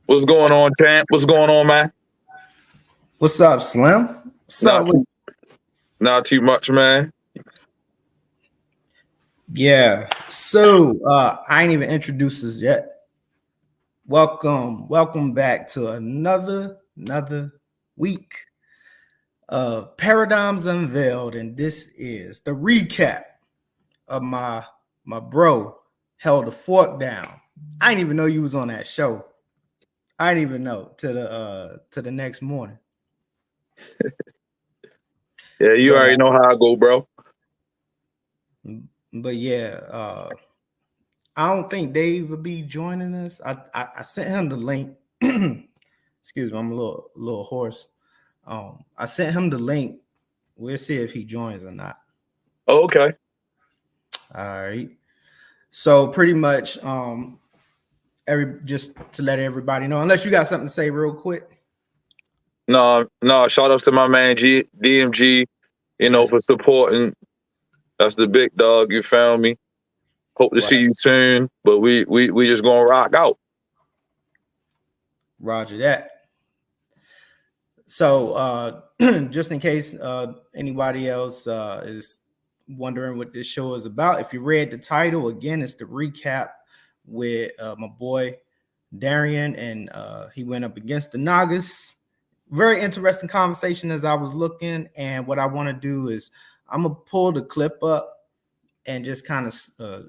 What's going on, champ? What's going on, man? What's up, Slim? What's up with Not too much, man. Yeah. So I ain't even introduced us yet. Welcome back to another week of Paradigms Unveiled, and this is the recap of my bro held the fork down. I didn't even know you was on that show. I didn't even know to the next morning. Yeah, you already know how I go, bro. But yeah, I don't think Dave will be joining us. I sent him the link. Excuse me, I'm a little hoarse. I sent him the link. We'll see if he joins or not. Oh, okay. All right. So pretty much, just to let everybody know, unless you got something to say real quick. No. Shout outs to my man DMG, for supporting. That's the big dog. You found me. Hope to see you soon. But we just gonna rock out. Roger that. So just in case anybody else is wondering what this show is about, if you read the title, again, it's the recap with my boy Darien, and he went up against the Nagas. Very interesting conversation as I was looking, and what I want to do is I'm gonna pull the clip up and just kind of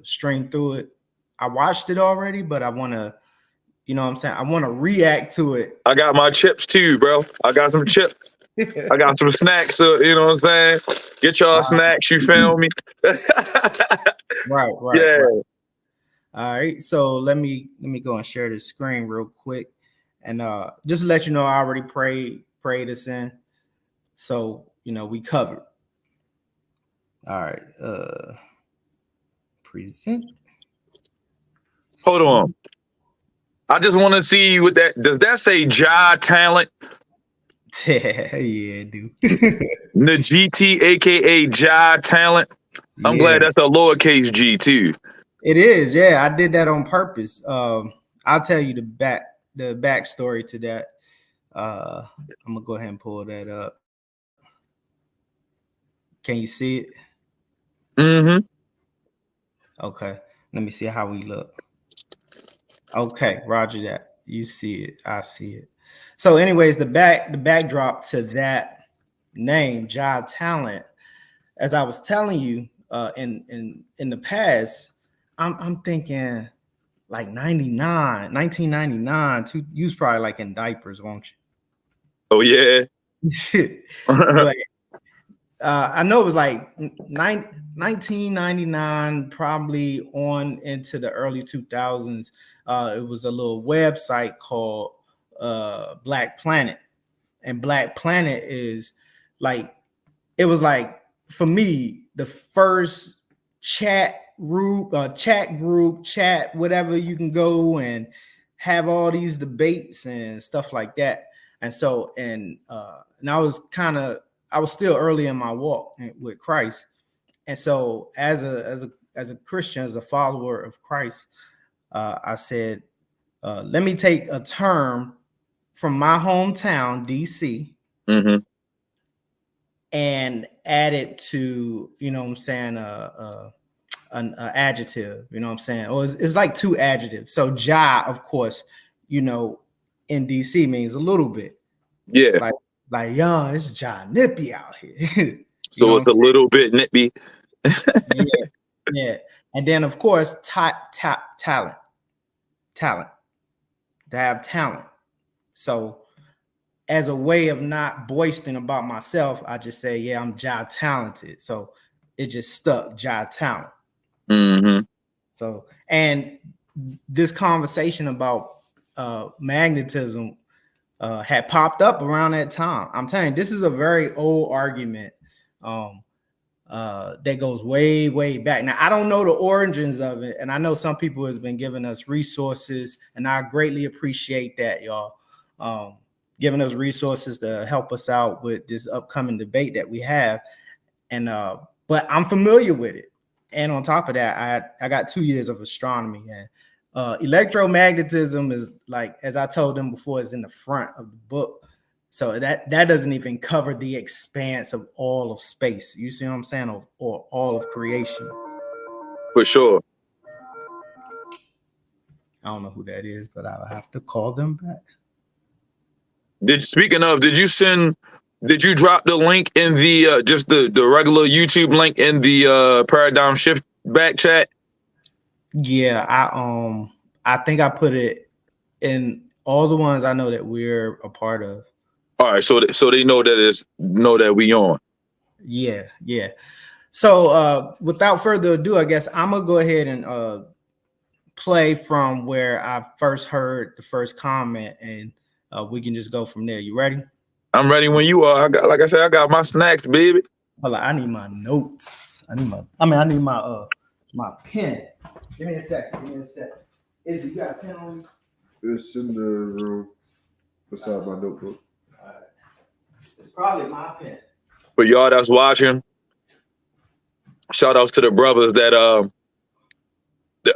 string through it. I watched it already, but I want to, you know what I'm saying? I want to react to it. I got my chips too, bro. I got some chips. I got some snacks. You know what I'm saying? Get y'all snacks. You feel me? Right. Yeah. Right. All right. So let me go and share the screen real quick, and just to let you know, I already prayed us in, so we covered. All right. Present. Hold on. I just want to see what that does. That say Ja Talent? Yeah, dude. The GT, aka Ja Talent. I'm glad that's a lowercase G too. It is, yeah. I did that on purpose. I'll tell you the backstory to that. I'm gonna go ahead and pull that up. Can you see it? Mm-hmm. Okay. Let me see how we look. Okay, roger that. You see it. I see it. So, anyways, the backdrop to that name, Ja Talent, as I was telling you, in the past, I'm thinking like 1999. You was probably like in diapers, won't you? Oh yeah. But I know it was like 1999, probably on into the early 2000s. It was a little website called Black Planet, and Black Planet is like, it was like, for me, the first chat group, whatever, you can go and have all these debates and stuff like that. And so, and I was still early in my walk with Christ. And so as a Christian, as a follower of Christ, I said, let me take a term from my hometown, DC, mm-hmm. and add it to, an adjective, you know what I'm saying? Or it's like two adjectives. So Ja, of course, in DC means a little bit. Yeah. Like yo, it's Ja Nippy out here. So it's a little bit nippy. Yeah. And then of course, talent. To have talent. So as a way of not boasting about myself, I just say, yeah, I'm Ja talented. So it just stuck, Ja Talent. Mm-hmm. So, and this conversation about magnetism had popped up around that time. I'm telling you, this is a very old argument that goes way, way back. Now, I don't know the origins of it, and I know some people has been giving us resources, and I greatly appreciate that, y'all. Giving us resources to help us out with this upcoming debate that we have. And but I'm familiar with it. And on top of that, I got 2 years of astronomy, and Electromagnetism is like, as I told them before, is in the front of the book. So that doesn't even cover the expanse of all of space. You see what I'm saying? Or all of creation. For sure. I don't know who that is, but I'll have to call them back. Speaking of, did you drop the link in the just the regular YouTube link in the paradigm shift back chat? Yeah, I think I put it in all the ones I know that we're a part of. All right, so they know that we on. Yeah. So without further ado, I guess I'm gonna go ahead and play from where I first heard the first comment, and we can just go from there. You ready? I'm ready when you are. Like I said, I got my snacks, baby. Hold on, I need my notes. I need my my pen. Give me a second. Izzy, you got a pen on you? It's in the room beside my notebook. All right. It's probably my pen. For y'all that's watching, shout outs to the brothers that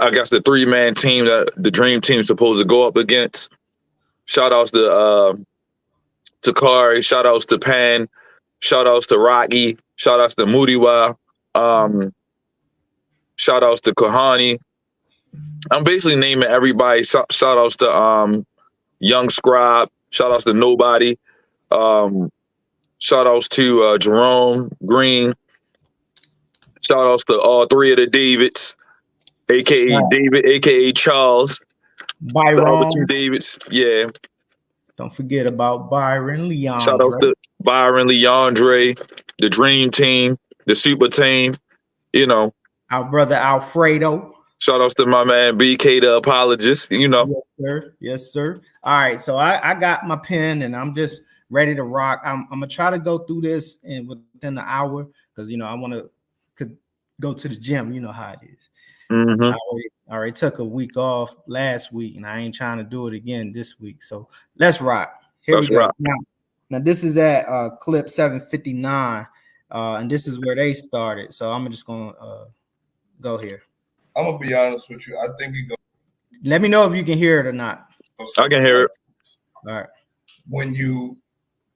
I guess the 3-man team that the dream team is supposed to go up against. Shout outs to Kari, shout outs to Pan, shout outs to Rocky, shout outs to Moodiwa, shout outs to Kahani. I'm basically naming everybody. Shout outs to Young Scribe, shout outs to Nobody, shout outs to Jerome Green, shout outs to all 3 of the Davids, aka David, aka Charles, Byron, the other 2 Davids. Yeah. Don't forget about Byron Leandre. Shout outs to Byron Leandre, the Dream Team, the Super Team, you know. Our brother Alfredo. Shout outs to my man BK, the apologist, you know. Yes, sir. Yes, sir. All right. So I got my pen and I'm just ready to rock. I'm gonna try to go through this within the hour because I want to go to the gym. You know how it is. Mm-hmm. I already took a week off last week, and I ain't trying to do it again this week. So let's rock. Here we go. Rock. Now this is at clip 759, and this is where they started. So I'm just gonna go here. I'm gonna be honest with you. I think it goes. Let me know if you can hear it or not. I can hear it. All right. When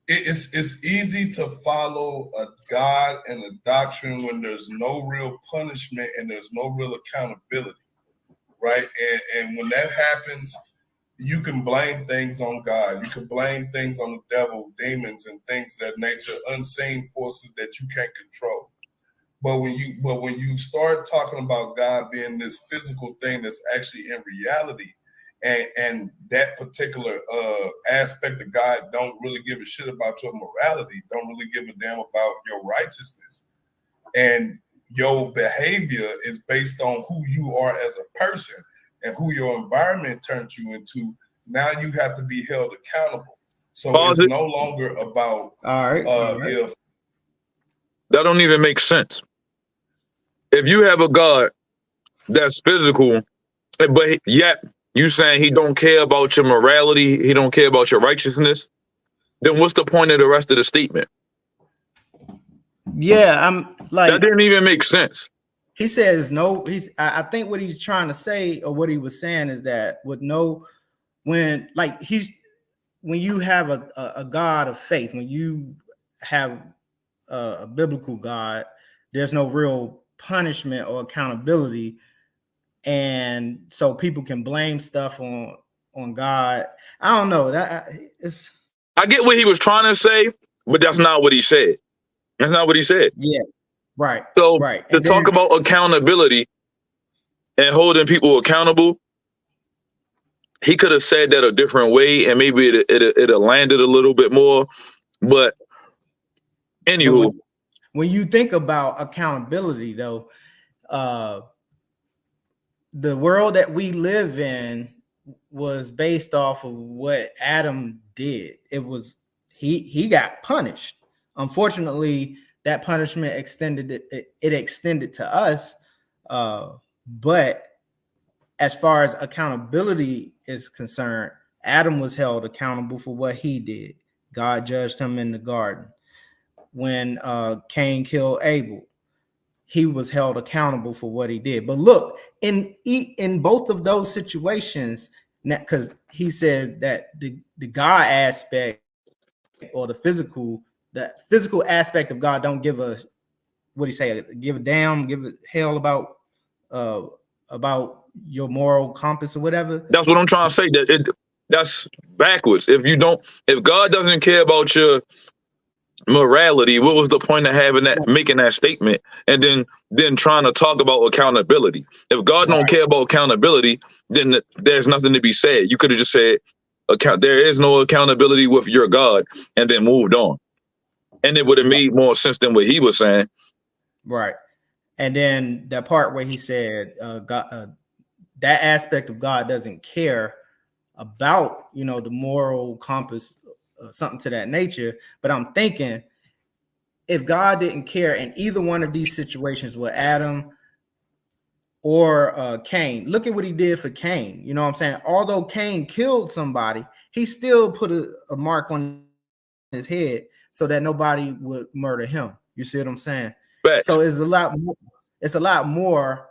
it's easy to follow a God and a doctrine when there's no real punishment and there's no real accountability, right? And when that happens, you can blame things on God. You can blame things on the devil, demons, and things of that nature, unseen forces that you can't control. But when you start talking about God being this physical thing that's actually in reality, and that particular aspect of God don't really give a shit about your morality, don't really give a damn about your righteousness, and your behavior is based on who you are as a person and who your environment turned you into. Now you have to be held accountable. So it's no longer about all right. If that don't even make sense. If you have a God that's physical, but yet you saying he don't care about your morality, he don't care about your righteousness, then what's the point of the rest of the statement? Yeah, I'm like that didn't even make sense. He says no. I think what he's trying to say, or what he was saying, is that when you have a God of faith, when you have a biblical God, there's no real punishment or accountability, and so people can blame stuff on God. I don't know. I get what he was trying to say, but that's not what he said. That's not what he said. Yeah, right. So right. to talk about accountability and holding people accountable, he could have said that a different way, and maybe it landed a little bit more. But anywho, when you think about accountability, though, the world that we live in was based off of what Adam did. It was he got punished. Unfortunately, that punishment extended to us. But as far as accountability is concerned, Adam was held accountable for what he did. God judged him in the garden. When Cain killed Abel, he was held accountable for what he did. But look, in both of those situations, because he says that the God aspect or the physical aspect of God don't give a, what do you say, give a damn, give a hell about your moral compass or whatever. That's what I'm trying to say. That's backwards. If God doesn't care about your morality, what was the point of making that statement and then trying to talk about accountability? If God don't care about accountability, then there's nothing to be said. You could have just said, there is no accountability with your God, and then moved on. And it would have made more sense than what he was saying. Right. And then that part where he said God, that aspect of God doesn't care about, the moral compass, something to that nature. But I'm thinking, if God didn't care in either one of these situations with Adam or Cain, look at what he did for Cain. You know what I'm saying? Although Cain killed somebody, he still put a mark on his head so that nobody would murder him. You see what I'm saying? Facts. So it's a lot more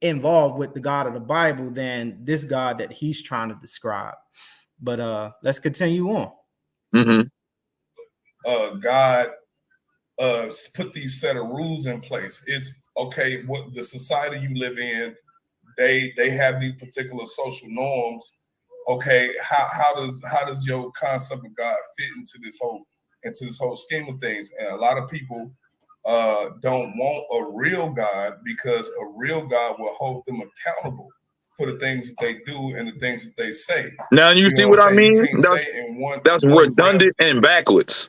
involved with the God of the Bible than this God that he's trying to describe. But let's continue on. Mm-hmm. God put these set of rules in place. It's okay, what the society you live in, they have these particular social norms. Okay, how does your concept of God fit into this whole scheme of things? And a lot of people don't want a real God, because a real God will hold them accountable for the things that they do and the things that they say. Now you see what I mean? That's redundant and backwards.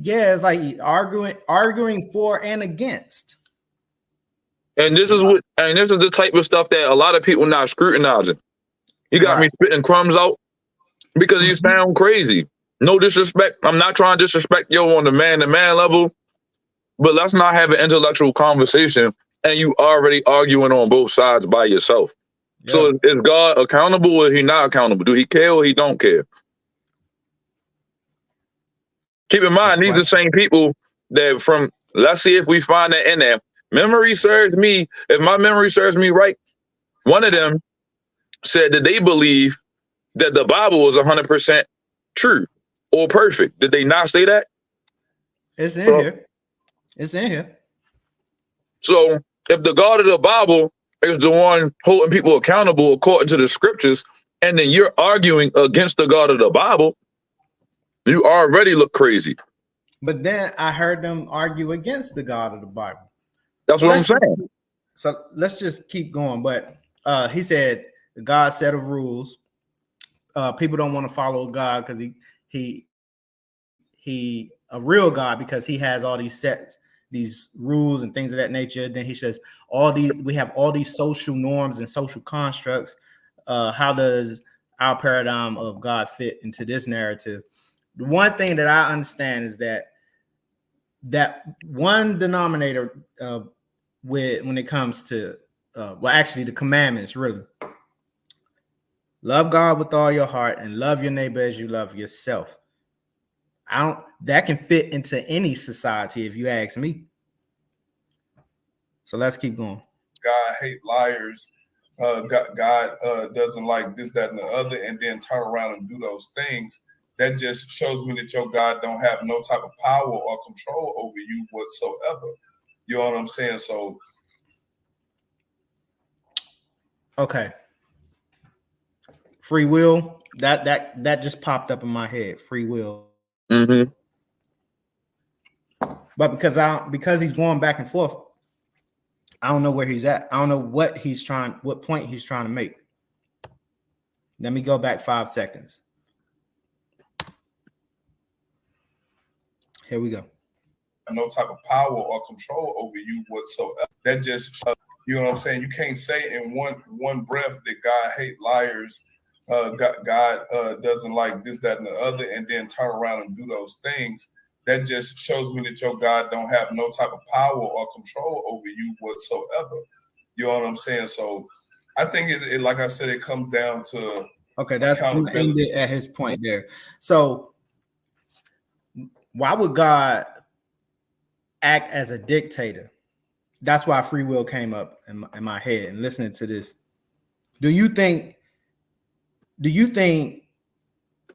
Yeah, it's like arguing for and against. And this is the type of stuff that a lot of people not scrutinizing. You got me spitting crumbs out because you sound crazy. No disrespect. I'm not trying to disrespect you on the man-to-man level, but let's not have an intellectual conversation and you already arguing on both sides by yourself. Yeah. So is God accountable or is he not accountable? Do he care or he don't care? Keep in mind, these are the same people that let's see if we find that in there. Memory serves me. If my memory serves me right, one of them said that they believe that the Bible is 100% true or perfect. Did they not say that? It's in here. It's in here. So if the God of the Bible is the one holding people accountable according to the scriptures, and then you're arguing against the God of the Bible, you already look crazy. But then I heard them argue against the God of the Bible. That's what I'm saying. So let's just keep going. But he said God set of rules. People don't want to follow God because he a real God, because he has all these sets, these rules and things of that nature. Then he says we have all these social norms and social constructs. How does our paradigm of God fit into this narrative? The one thing that I understand is that one denominator when it comes to actually the commandments, really. Love God with all your heart and love your neighbor as you love yourself. That can fit into any society, if you ask me. So let's keep going. God hate liars. God doesn't like this, that, and the other, and then turn around and do those things. That just shows me that your God don't have no type of power or control over you whatsoever. You know what I'm saying? So, okay. Free will. That just popped up in my head. Free will. Mm-hmm. But because he's going back and forth, I don't know where he's at. I don't know what point he's trying to make. Let me go back 5 seconds. Here we go. No type of power or control over you whatsoever. That just, you know what I'm saying? You can't say in one breath that God hate liars. God doesn't like this, that, and the other, and then turn around and do those things. That just shows me that your God don't have no type of power or control over you whatsoever. You know what I'm saying? So I think it like I said, it comes down to that's ended at his point there. So why would God act as a dictator? that's why free will came up in my head. And listening to this, do you think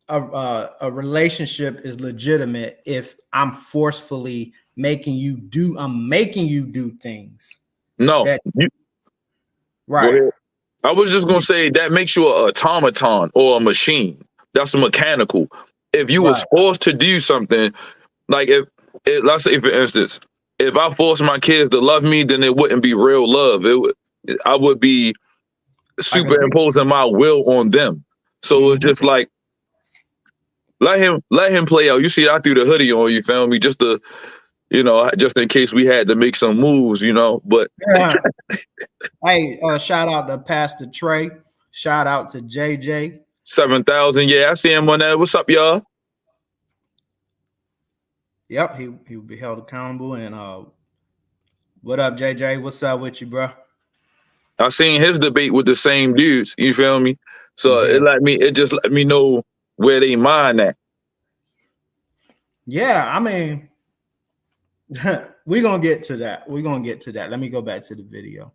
a relationship is legitimate if I'm forcefully making you do things? No, Right. I was just gonna say that makes you an automaton or a machine. That's a mechanical. If you was forced to do something, like let's say for instance, if I forced my kids to love me, then it wouldn't be real love. I would be superimposing my will on them. So it's just like let him play out. You see, I threw the hoodie on. You feel me? Just to, just in case we had to make some moves, But hey, shout out to Pastor Trey. Shout out to JJ. 7,000. Yeah, I see him on that. What's up, y'all? Yep, he will be held accountable. And what up, JJ? What's up with you, bro? I seen his debate with the same dudes. You feel me? So it just let me know where they mind at. Yeah, I mean, we're gonna get to that. Let me go back to the video.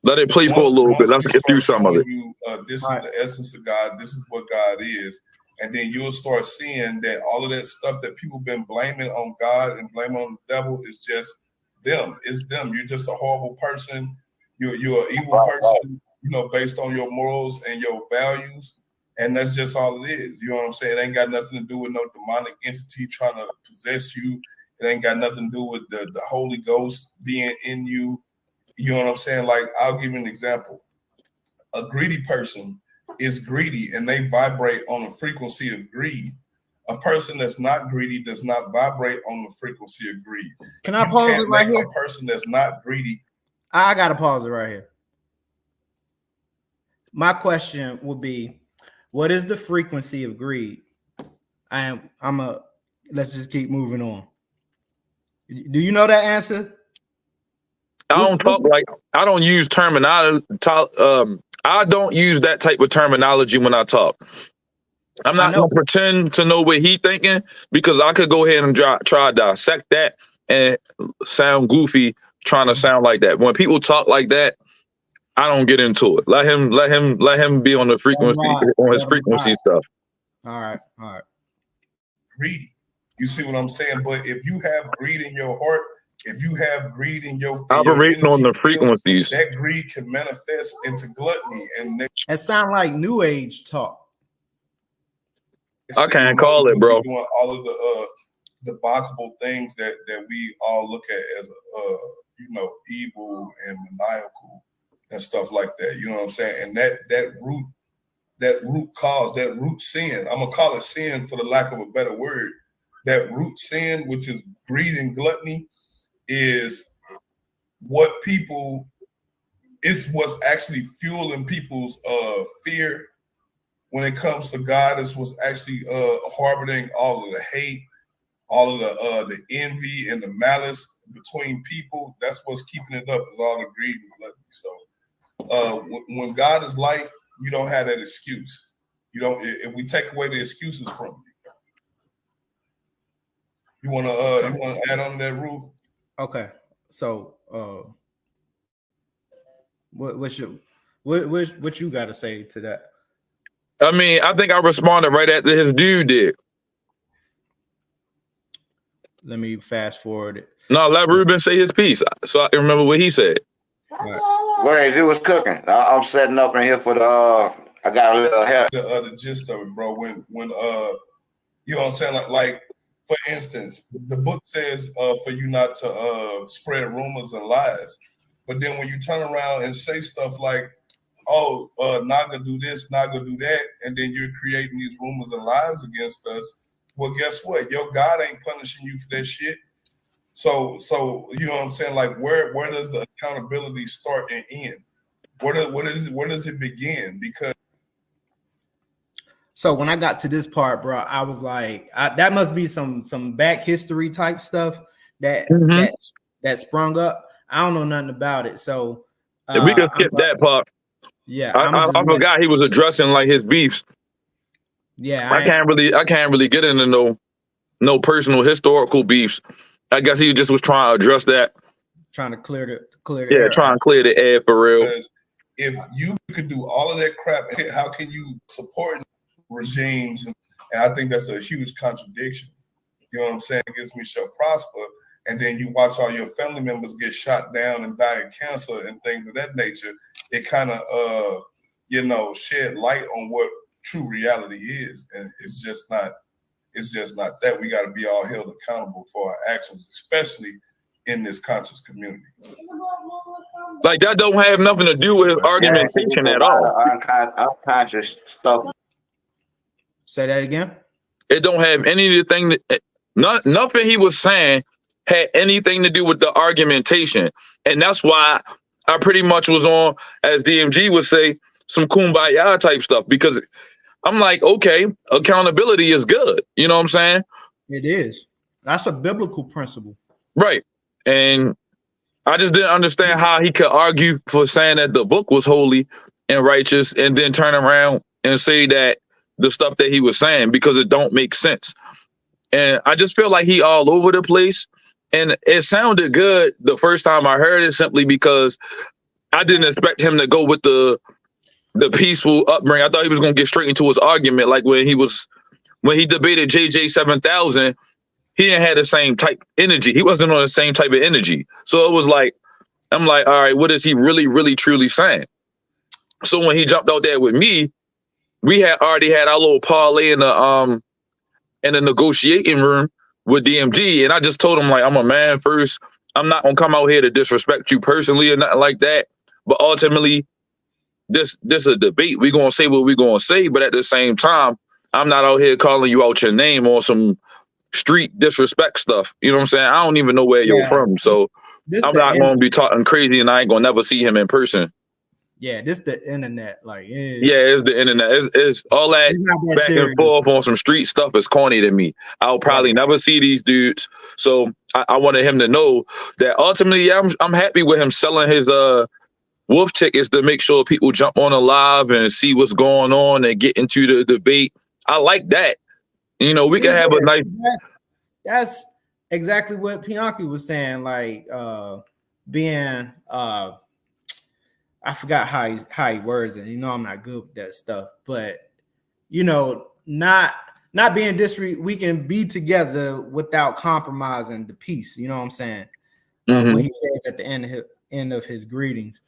Let it play for a little bit. Let's get through some of it. This is the essence of God. This is what God is. And then you'll start seeing that all of that stuff that people been blaming on God and blaming on the devil is just them. It's them. You're just a horrible person. You're an evil person, based on your morals and your values. And that's just all it is. You know what I'm saying? It ain't got nothing to do with no demonic entity trying to possess you. It ain't got nothing to do with the Holy Ghost being in you. You know what I'm saying? Like, I'll give you an example. A greedy person is greedy and they vibrate on the frequency of greed. A person that's not greedy does not vibrate on the frequency of greed. Can I pause it right here? A person that's not greedy. I got to pause it right here. My question would be, what is the frequency of greed? Let's just keep moving on. Do you know that answer? I don't use terminology. I don't use that type of terminology when I talk. I'm not going to pretend to know what he's thinking, because I could go ahead and try to dissect that and sound goofy trying to sound like that. When people talk like that, I don't get into it. Let him be on the frequency, on his frequency stuff. All right. Greedy. You see what I'm saying? But if you have greed in your heart, if you have greed in your operating on the frequencies, that greed can manifest into gluttony. And it sounds like New Age talk. I can't call it, bro. Doing all of the debauchable things that we all look at as evil and maniacal and stuff like that. You know what I'm saying? And that root cause, that root sin, I'm gonna call it sin for the lack of a better word. That root sin, which is greed and gluttony, is what's actually fueling people's fear when it comes to God. Is what's actually harboring all of the hate, all of the envy and the malice between people. That's what's keeping it up, is all the greed and gluttony. So when God is light, you don't have that excuse. You don't. If we take away the excuses from you, you want to add on that rule? Okay. So what you got to say to that? I mean, I think I responded right after his dude did. Let me fast forward it. No, let Ruben say his piece so I can remember what he said. Where he was cooking. I'm setting up in here for the I got a little help. The gist of it, bro. When you know what I'm saying? Like for instance, the book says for you not to spread rumors and lies. But then when you turn around and say stuff like, oh, not gonna do this, not gonna do that, and then you're creating these rumors and lies against us, well, guess what? Your God ain't punishing you for that shit. So you know what I'm saying? Like where does the accountability start and end? Where does it begin? Because so when I got to this part, bro, I was like, that must be some back history type stuff that sprung up. I don't know nothing about it. So if we can skip that part. Yeah, I forgot he was addressing like his beefs. Yeah, I can't really get into no personal historical beefs. I guess he just was trying to address that trying to clear the Yeah, air. trying to clear the air for real. Because if you could do all of that crap, how can you support regimes? And I think that's a huge contradiction. You know what I'm saying? Against me shall prosper. And then you watch all your family members get shot down and die of cancer and things of that nature. It kind of, shed light on what true reality is. And it's just not that. We got to be all held accountable for our actions, especially in this conscious community. Like that don't have nothing to do with his argumentation at all. Unconscious stuff. Say that again. It don't have anything. Nothing he was saying had anything to do with the argumentation, and that's why I pretty much was on, as DMG would say, some kumbaya type stuff, because I'm like, okay, accountability is good. You know what I'm saying? It is. That's a biblical principle. Right. And I just didn't understand how he could argue for saying that the book was holy and righteous and then turn around and say that the stuff that he was saying, because it don't make sense. And I just feel like he all over the place. And it sounded good the first time I heard it, simply because I didn't expect him to go with the peaceful upbringing. I thought he was going to get straight into his argument. Like when he debated JJ 7000, he didn't have the same type energy. He wasn't on the same type of energy. So it was like, I'm like, all right, what is he really, really, truly saying? So when he jumped out there with me, we had already had our little parlay in the negotiating room with DMG. And I just told him, like, I'm a man first. I'm not going to come out here to disrespect you personally or nothing like that. But ultimately, this is a debate. We're going to say what we're going to say. But at the same time, I'm not out here calling you out your name on some street disrespect stuff. You know what I'm saying? I don't even know where you're from. So I'm not going to be talking crazy, and I ain't going to never see him in person. Yeah, this the internet. Like, it's the internet. It's all that back serious. And forth on some street stuff is corny to me. I'll probably never see these dudes. So I wanted him to know that ultimately, I'm happy with him selling his wolf tickets to make sure people jump on a live and see what's going on and get into the debate. I like that. You know, we can have a nice. That's exactly what Pianki was saying. Like being I forgot how he words it. You know, I'm not good with that stuff, but you know, not being we can be together without compromising the peace. You know what I'm saying? Mm-hmm. What he says at the end of his greetings.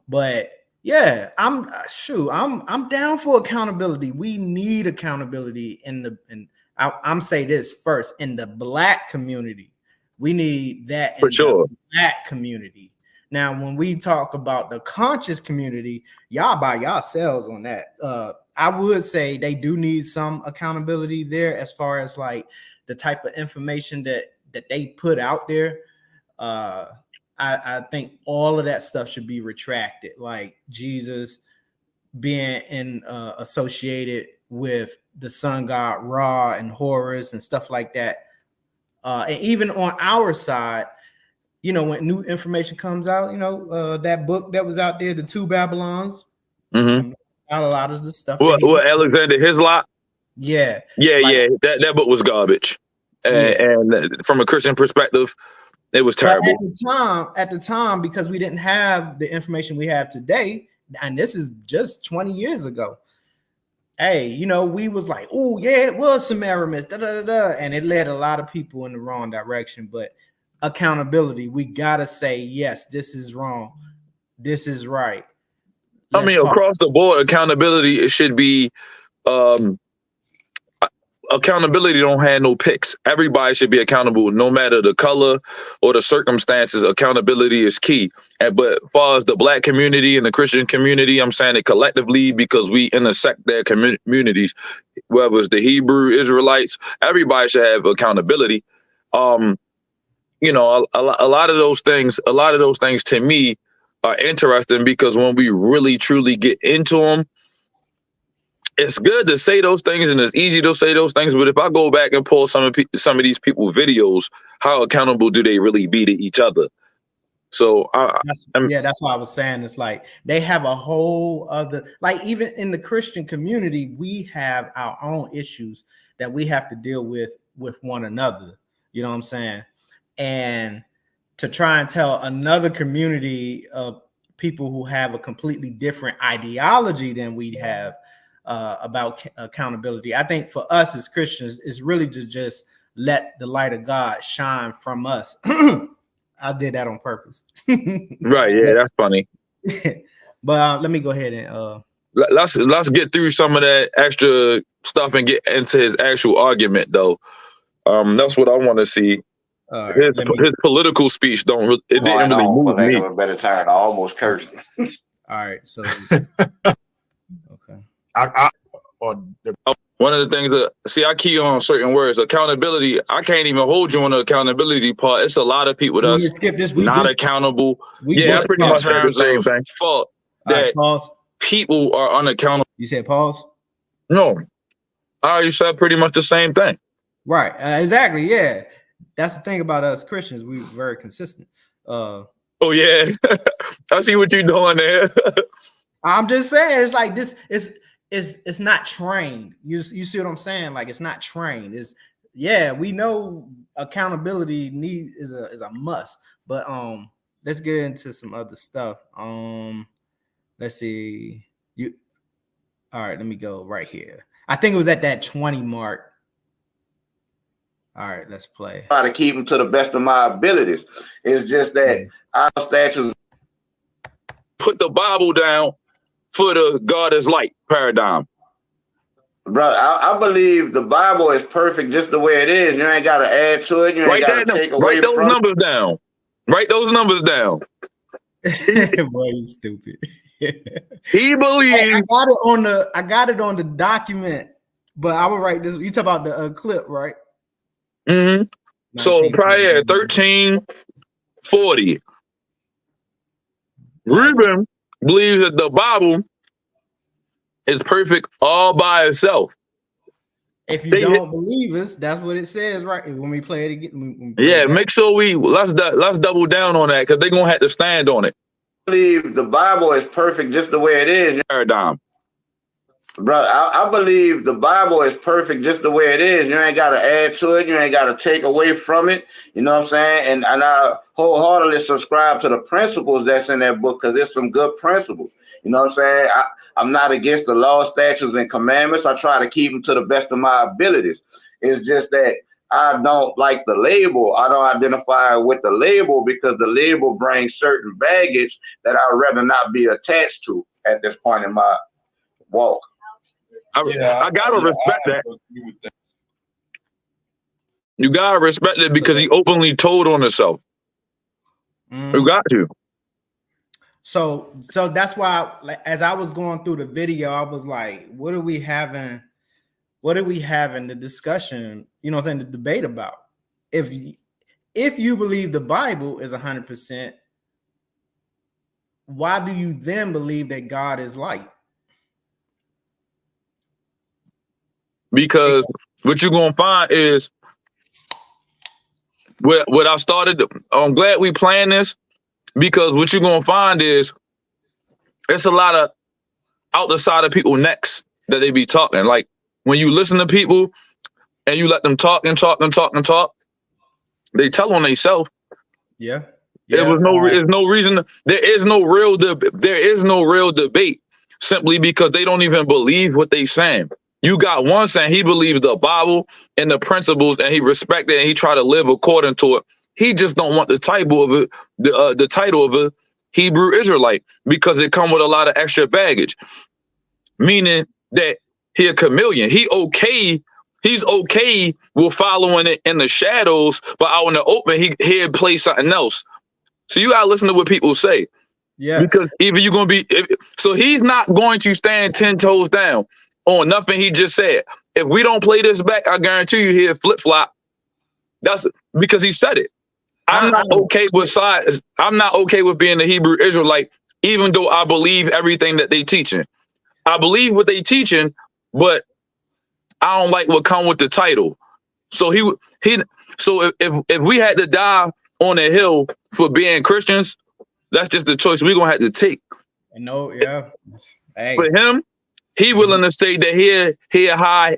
But yeah, I'm down for accountability. We need accountability I'm say this first, in the Black community. We need that for sure. The Black community. Now, when we talk about the conscious community, y'all by yourselves on that. I would say they do need some accountability there as far as like the type of information that they put out there. I think all of that stuff should be retracted, like Jesus being associated with the sun god Ra and Horus and stuff like that. And even on our side, you know, when new information comes out, you know, that book that was out there, The Two Babylons, mm-hmm. out a lot of the stuff. What Alexander Hislop? Yeah. That book was garbage. And from a Christian perspective, it was terrible. But at the time, because we didn't have the information we have today, and this is just 20 years ago. Hey, you know, we was like, oh yeah, it was Semiramis, and it led a lot of people in the wrong direction. But accountability, we gotta say, yes, this is wrong, this is right. Across the board, accountability, it should be accountability don't have no picks. Everybody should be accountable, no matter the color or the circumstances. Accountability is key. But as far as the Black community and the Christian community, I'm saying it collectively because we intersect their communities, whether it's the Hebrew Israelites, everybody should have accountability. You know, a lot of those things to me are interesting, because when we really truly get into them, it's good to say those things and it's easy to say those things. But if I go back and pull some of these people's videos, how accountable do they really be to each other? So that's why I was saying, it's like they have a whole other, like even in the Christian community, we have our own issues that we have to deal with one another. You know what I'm saying? And to try and tell another community of people who have a completely different ideology than we have about accountability. I think for us as Christians, it's really to just let the light of God shine from us. I did that on purpose. Right. Yeah, that's funny. But let me go ahead and let's get through some of that extra stuff and get into his actual argument, though. That's what I want to see. His political speech didn't really move me. A better time. I almost cursed. All right, so okay. One of the things that I key on certain words. Accountability. I can't even hold you on the accountability part. It's a lot of people that's not accountable. Yeah, I pretty much heard the same thing. Fault that people are unaccountable. You said pause? No, I already said pretty much the same thing. Right. Exactly. Yeah. That's the thing about us Christians. We're very consistent. Oh yeah, I see what you're doing there. I'm just saying, it's like this. It's not trained. You see what I'm saying? Like it's not trained. We know accountability is a must. But let's get into some other stuff. Let's see. All right, let me go right here. I think it was at that 20 mark. All right, let's play. Try to keep them to the best of my abilities. It's just that our statutes put the Bible down for the God is light paradigm. Bro, I believe the Bible is perfect just the way it is. You ain't got to add to it. You ain't got to take away from it. Write those numbers down. Write those numbers down. Boy, he's stupid. He believes. I got it on the document, but I will write this. You talk about the clip, right? Mm-hmm. So probably at 1340. Reuben believes that the Bible is perfect all by itself. If you don't believe us, that's what it says, right? When we play it again. Make sure let's double down on that because they're gonna have to stand on it. I believe the Bible is perfect just the way it is. Paradigm. Bro, I believe the Bible is perfect just the way it is. You ain't got to add to it. You ain't got to take away from it. You know what I'm saying? And I wholeheartedly subscribe to the principles that's in that book because there's some good principles. You know what I'm saying? I'm not against the law, statutes, and commandments. I try to keep them to the best of my abilities. It's just that I don't like the label. I don't identify with the label because the label brings certain baggage that I'd rather not be attached to at this point in my walk. I gotta respect that. You gotta respect it because he openly told on himself. You got to. So that's why, as I was going through the video, I was like, "What are we having the discussion? You know what I'm saying? The debate about if you believe the Bible is 100%, why do you then believe that God is light?" Because what you're gonna find is what I started. I'm glad we playing this because what you're gonna find is it's a lot of out the side of people's necks that they be talking. Like when you listen to people and you let them talk and talk and talk and talk, they tell on themselves. Yeah. There is no reason. There is no real debate simply because they don't even believe what they saying. You got one saying he believes the Bible and the principles and he respects it and he try to live according to it. He just don't want the title of it, the title of a Hebrew Israelite because it come with a lot of extra baggage, meaning that he a chameleon. He's okay with following it in the shadows, but out in the open, he'd play something else. So you gotta listen to what people say. Yeah. Because either you're gonna be so he's not going to stand 10 toes down on nothing he just said. If we don't play this back, I guarantee you he'll flip-flop. That's because he said it. I'm not okay with sides. I'm not okay with being a Hebrew Israelite, even though I believe everything that they teaching. I believe what they teaching, but I don't like what come with the title. So so if we had to die on a hill for being Christians, that's just the choice we're gonna have to take. Hey. For him, he willing to say that he'll hide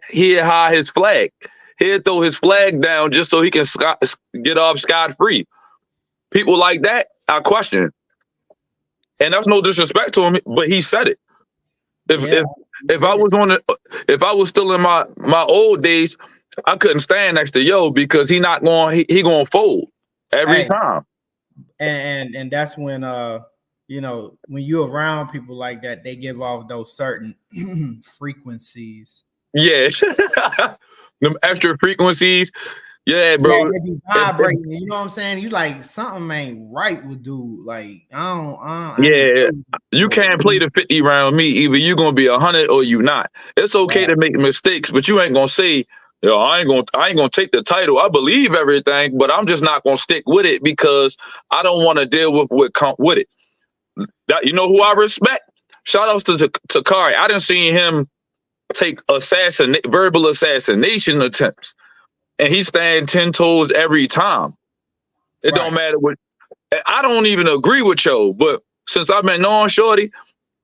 his flag. He'll throw his flag down just so he can get off scot-free. people like that, I question. And that's no disrespect to him, but he said it. If I was if I was still in my old days, I couldn't stand next to Yo because he gonna fold every time. And that's when you know, when you're around people like that, they give off those certain frequencies. Yeah. Them extra frequencies. Yeah, bro. Yeah, they be vibrating. You know what I'm saying? You like something ain't right with dude. Like yeah, you can't play the 50 round me. Either you gonna be 100 or you not. It's okay to make mistakes, but you ain't gonna say, yo, I ain't gonna take the title. I believe everything, but I'm just not gonna stick with it because I don't want to deal with what come with it. That, you know who I respect? Shout outs to Takari. I didn't see him take verbal assassination attempts, and he stand 10 toes every time. It don't matter what. I don't even agree with Yo, but since I've been knowing Shorty,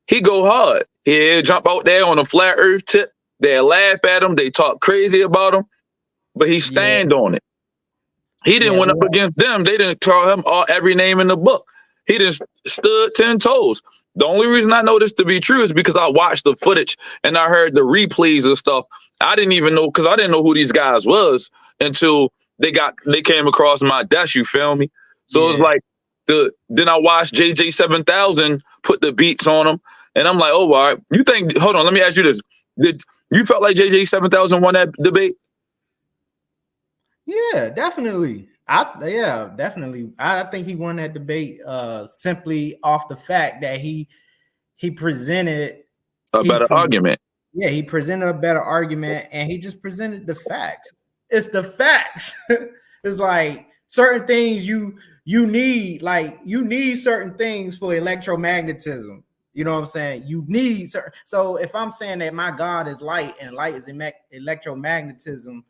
he go hard. He'll jump out there on a flat earth tip. They'll laugh at him. They talk crazy about him, but he stand on it. He didn't went up against them. They didn't call him every name in the book. He just stood 10 toes. The only reason I know this to be true is because I watched the footage and I heard the replays and stuff. I didn't even know, because I didn't know who these guys was until they came across my desk, you feel me? So it's like, then I watched JJ 7000 put the beats on them, and I'm like, oh, all right. Hold on, let me ask you this. Did you felt like JJ 7000 won that debate? Yeah, definitely. Definitely. I think he won that debate simply off the fact that he presented a better argument. Yeah, he presented a better argument, and he just presented the facts. It's the facts. It's like certain things you need, like you need certain things for electromagnetism. You know what I'm saying? You need so if I'm saying that my God is light and light is electromagnetism,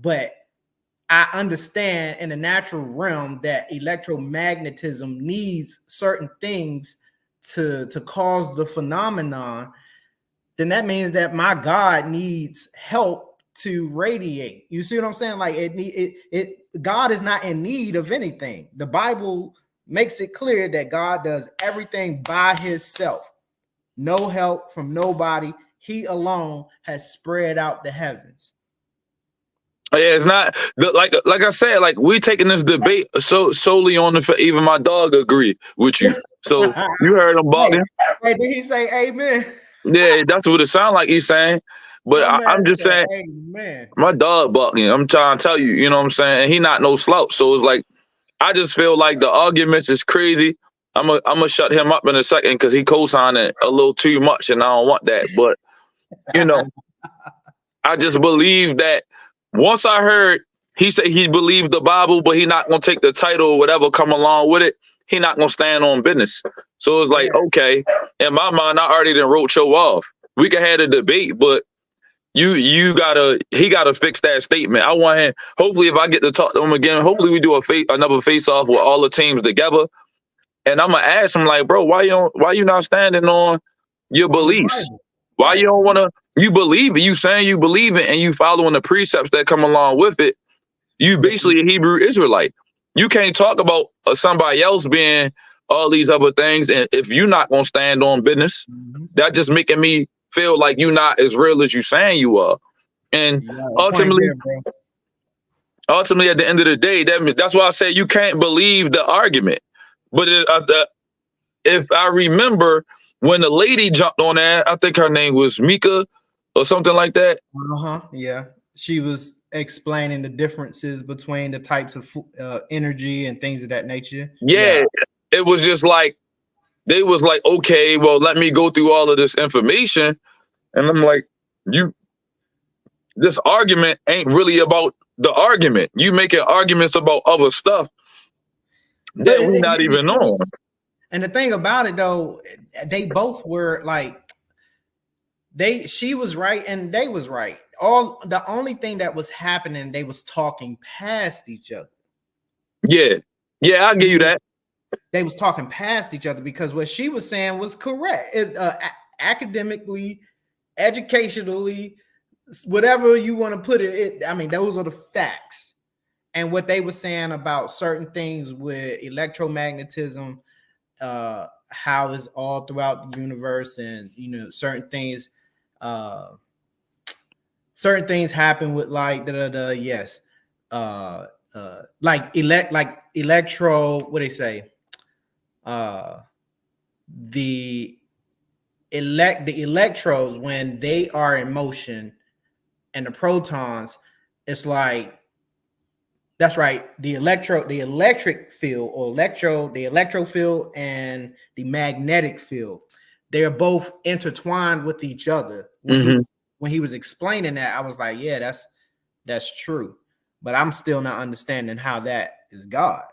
but I understand in the natural realm that electromagnetism needs certain things to cause the phenomenon, then that means that my God needs help to radiate. You see what I'm saying? Like God is not in need of anything. The Bible makes it clear that God does everything by himself. No help from nobody. He alone has spread out the heavens. Yeah, it's not like I said, like we taking this debate solely on even my dog agree with you. So you heard him barking. Hey, did he say amen? Yeah, that's what it sounds like he's saying. But I'm just saying, amen. My dog barking. I'm trying to tell you, you know what I'm saying? And he not no slouch. So it's like, I just feel like the arguments is crazy. I'm gonna shut him up in a second because he co-signing a little too much, and I don't want that. But you know, I just believe that once I heard he say he believed the Bible, but he not gonna take the title or whatever come along with it, he not gonna stand on business. So it's like, okay, in my mind, I already done wrote Yo off. We can have a debate, but he gotta fix that statement. I want him. Hopefully, if I get to talk to him again, hopefully we do another face-off with all the teams together. And I'm gonna ask him like, bro, why you not standing on your beliefs? Why you don't wanna? You believe it. You saying you believe it, and you following the precepts that come along with it. You basically a Hebrew Israelite. You can't talk about somebody else being all these other things, and if you're not gonna stand on business, that just making me feel like you're not as real as you saying you are. And ultimately, at the end of the day, that's why I say you can't believe the argument. But if I remember when the lady jumped on that, I think her name was Mika or something like that. Yeah, she was explaining the differences between the types of energy and things of that nature. Yeah, it was just like they was like, okay, well, let me go through all of this information, and I'm like, this argument ain't really about the argument. You making arguments about other stuff that we're not even on. And the thing about it though, they both were like, she was right and they was right. The only thing that was happening, they was talking past each other. Yeah, I'll give you that. They was talking past each other because what she was saying was correct. Academically, educationally, whatever you want to put it. I mean, those are the facts. and what they were saying about certain things with electromagnetism, how it's all throughout the universe, and certain things happen with like yes, like electro, what they say, the electrodes, when they are in motion, and the protons, it's like, that's right, the electric field, or the electro field and the magnetic field, they're both intertwined with each other. When he was explaining that, I was like, yeah, that's true, but I'm still not understanding how that is God.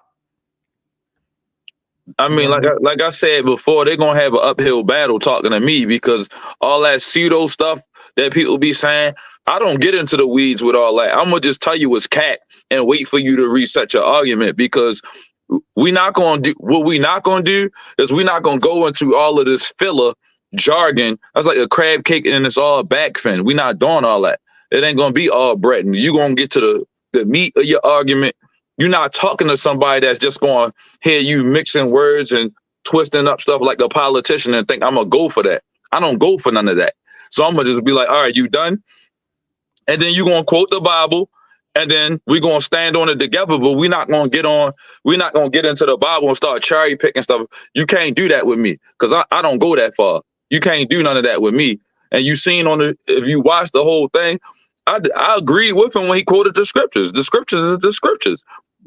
I mean, like I said before, they're gonna have an uphill battle talking to me, because all that pseudo stuff that people be saying, I don't get into the weeds with all that. I'm gonna just tell you it's cat and wait for you to reset your argument, because we're not gonna do what we're not gonna do is we're not gonna go into all of this filler jargon. That's like a crab cake and it's all back fin. We're not doing all that. It ain't gonna be all bread. And you're gonna get to the meat of your argument. You're not talking to somebody that's just going to hear you mixing words and twisting up stuff like a politician and think I'm going to go for that. I don't go for none of that. So I'm going to just be like, all right, you done? And then you're going to quote the Bible, and then we're going to stand on it together, but we're not going to get into the Bible and start cherry picking stuff. You can't do that with me, because I don't go that far. You can't do none of that with me. And you seen if you watch the whole thing, I agree with him when he quoted the scriptures. The scriptures are the scriptures.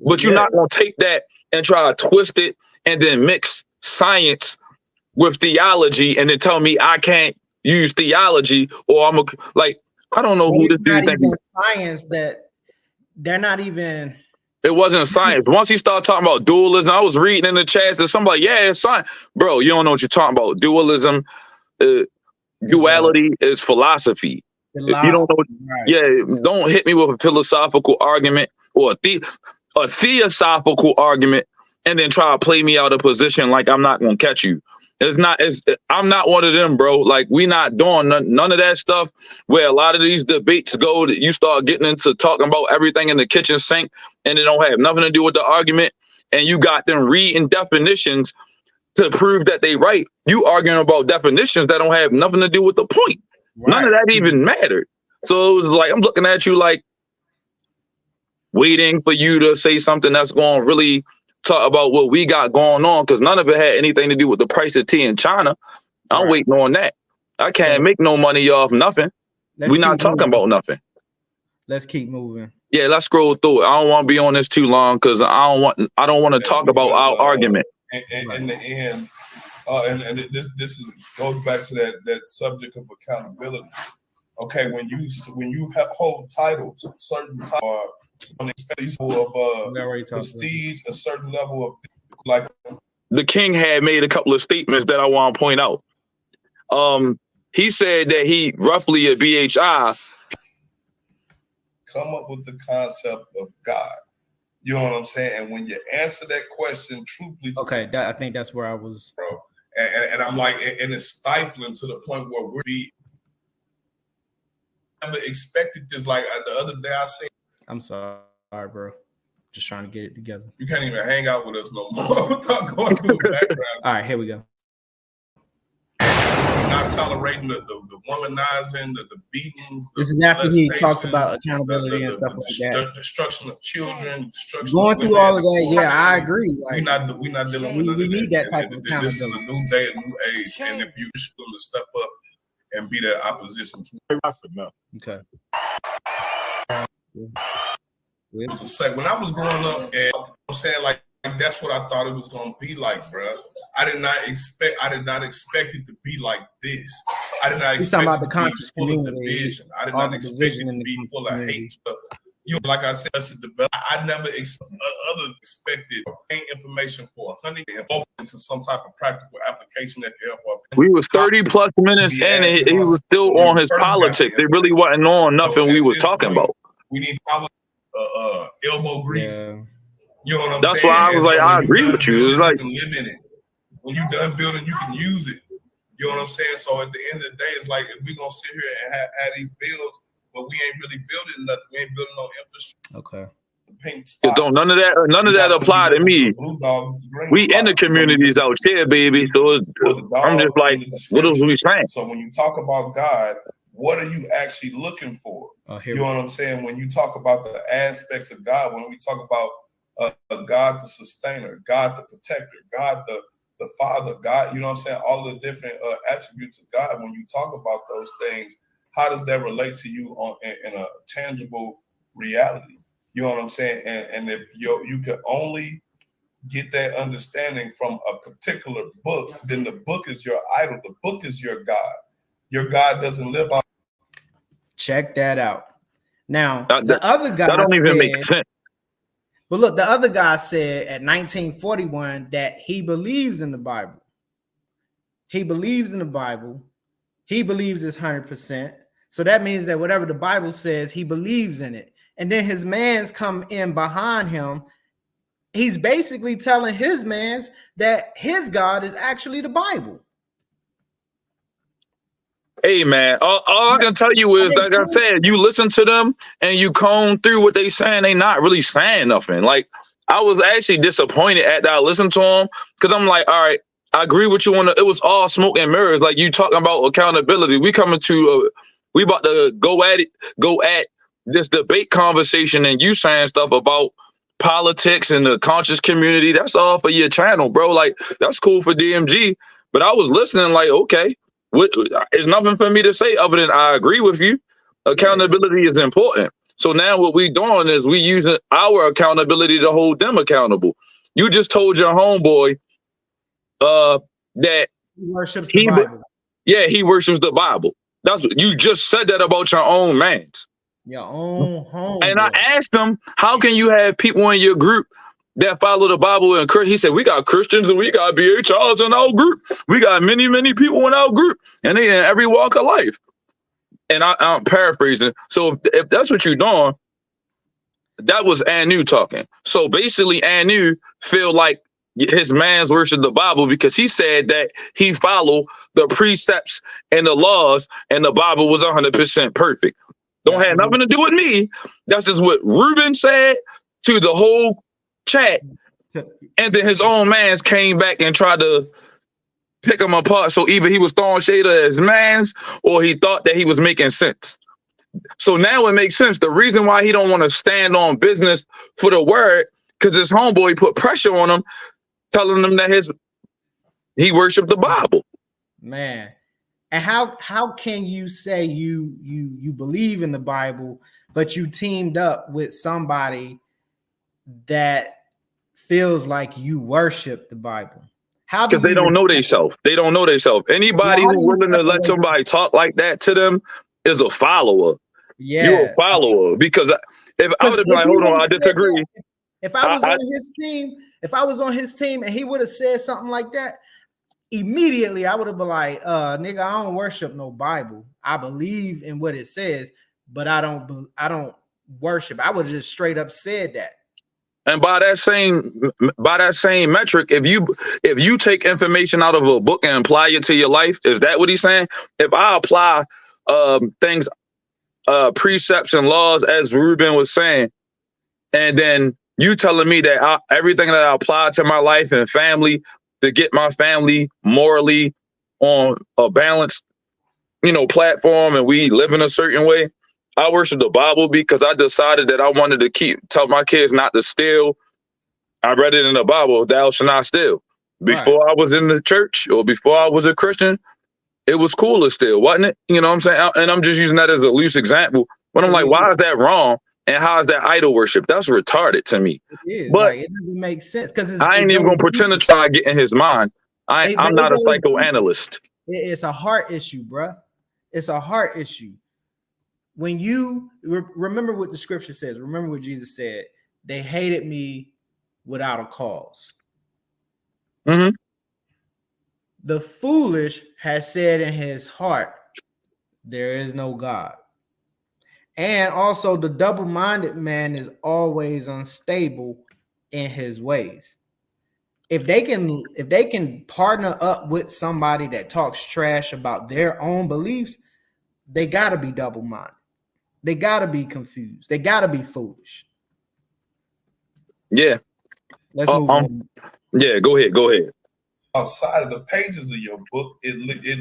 But you're not going to take that and try to twist it and then mix science with theology and then tell me I can't use theology, or I don't know who this dude thinks. Science, that they're not even. It wasn't science. Once he started talking about dualism, I was reading in the chats that somebody, yeah, it's science. Bro, you don't know what you're talking about. Dualism, duality is philosophy. You don't know. Right. Yeah, don't hit me with a philosophical argument or a theosophical argument and then try to play me out of position like I'm not gonna catch you. I'm not one of them, bro. Like, we not doing none of that stuff where a lot of these debates go that you start getting into talking about everything in the kitchen sink and it don't have nothing to do with the argument, and you got them reading definitions to prove that they right. You arguing about definitions that don't have nothing to do with the point. Right. None of that even mattered. So it was like, I'm looking at you like, waiting for you to say something that's going to really talk about what we got going on, because none of it had anything to do with the price of tea in China. I'm waiting on that. I can't make no money off nothing. We're not talking about nothing. Let's keep moving. Yeah, let's scroll through it. I don't want to be on this too long, because I don't want to talk about our argument. In the end, and this goes back to that subject of accountability. Okay, when you hold titles, certain titles, prestige, a certain level of, like, the king had made a couple of statements that I want to point out. He said that he roughly at BHI come up with the concept of God. You know what I'm saying? And when you answer that question truthfully, okay, I think that's where I was, bro. And I'm like, and it's stifling to the point where we never expected this. Like the other day, I said, I'm sorry, bro. Just trying to get it together. You can't even hang out with us no more without going through the background. All right, here we go. Not tolerating the womanizing, the beatings. This is after he talks about accountability and stuff like that. Destruction of children, going through all of that. Yeah, I agree. Like, we're not dealing with we need that type of accountability. This is a new day, a new age, and if you're going to step up and be that opposition to it. Okay. It was a second. When I was growing up, and I'm saying, like, that's what I thought it was gonna be like, bro. I did not expect it to be like this. I did not expect about the it conscious to be full of division. I did not expect it to be full of hate. Like I said, I never expected information for 100 and into some type of practical application that can help. We was 30 plus minutes in, and he was still on his politics. It really wasn't on nothing we was talking about. We need elbow grease. Yeah. You know what I'm That's saying? That's why I was like, I agree with you. It's like, you can live in it. When you're done building, you can use it. You know what I'm saying? So at the end of the day, it's like, if we're going to sit here and have these builds, but we ain't really building nothing. We ain't building no infrastructure. Okay. the pink It spots. don't none of that apply to me. Blue dog, the green We in the spots. communities out here, baby. So I'm just like, what are we saying? So when you talk about God, what are you actually looking for? You know what I'm saying? When you talk about the aspects of God, when we talk about God the sustainer, God the protector, God the father, God, you know what I'm saying? All the different attributes of God. When you talk about those things, how does that relate to you in a tangible reality? You know what I'm saying? And if you can only get that understanding from a particular book, then the book is your idol. The book is your God. Your God doesn't live out. Check that out. Now, the other guy that don't even make sense. But look, the other guy said at 1941 that he believes in the Bible. He believes in the Bible. He believes it's 100%. So that means that whatever the Bible says, he believes in it. And then his mans come in behind him. He's basically telling his mans that his God is actually the Bible. Hey man, all I can tell you is, like I said, you listen to them and you comb through what they saying. They not really saying nothing. Like, I was actually disappointed at that I listened to them, because I'm like, all right, I agree with you on it was all smoke and mirrors. Like, you talking about accountability. We coming to we about to go at this debate conversation, and you saying stuff about politics and the conscious community. That's all for your channel, bro. Like, that's cool for DMG. But I was listening like, okay. There's nothing for me to say other than I agree with you. Accountability is important. So now what we doing is we using our accountability to hold them accountable. You just told your homeboy that he worships the Bible. Yeah, he worships the Bible. That's what you just said that about your own mans. Your own home. And I asked him, how can you have people in your group that follow the Bible and Christian? He said, we got Christians and we got BHRs in our group. We got many, many people in our group, and they in every walk of life. And I'm paraphrasing. So if that's what you're doing, that was Anu talking. So basically, Anu feel like his man's worship the Bible because he said that he followed the precepts and the laws, and the Bible was 100% perfect. Don't have nothing to do with me. That's just what Ruben said to the whole chat, and then his own mans came back and tried to pick him apart. So either he was throwing shade at his mans, or he thought that he was making sense. So now it makes sense. The reason why he don't want to stand on business for the word, because his homeboy put pressure on him, telling him that he worshiped the Bible. Man, and how can you say you believe in the Bible, but you teamed up with somebody that feels like you worship the Bible? How? Because they don't know themselves. They don't know themselves. Anybody who's willing to let somebody talk like that to them is a follower. Yeah, you're a follower. Because if I would have been like, hold on, I disagree. If I was on his team, and he would have said something like that, immediately I would have been like, nigga, I don't worship no Bible. I believe in what it says, but I don't worship. I would have just straight up said that. And by that same metric, if you take information out of a book and apply it to your life, is that what he's saying? If I apply things, precepts and laws, as Ruben was saying, and then you telling me that everything that I apply to my life and family to get my family morally on a balanced, platform, and we live in a certain way. I worship the Bible because I decided that I wanted to tell my kids not to steal. I read it in the Bible, thou shalt not steal. Before I was in the church, or before I was a Christian, it was cool to steal, wasn't it? You know what I'm saying? And I'm just using that as a loose example. But I'm like, why is that wrong? And how is that idol worship? That's retarded to me. It is. But like, it doesn't make sense, because I ain't even gonna pretend to try to get in his mind. I'm not a psychoanalyst. It's a heart issue, bruh. It's a heart issue. When you remember what the scripture says, remember what Jesus said, they hated me without a cause. Mm-hmm. The foolish has said in his heart, there is no God. And also the double-minded man is always unstable in his ways. If they can partner up with somebody that talks trash about their own beliefs, they got to be double-minded. They got to be confused. They got to be foolish. Yeah. Let's move on. Yeah, go ahead. Outside of the pages of your book, it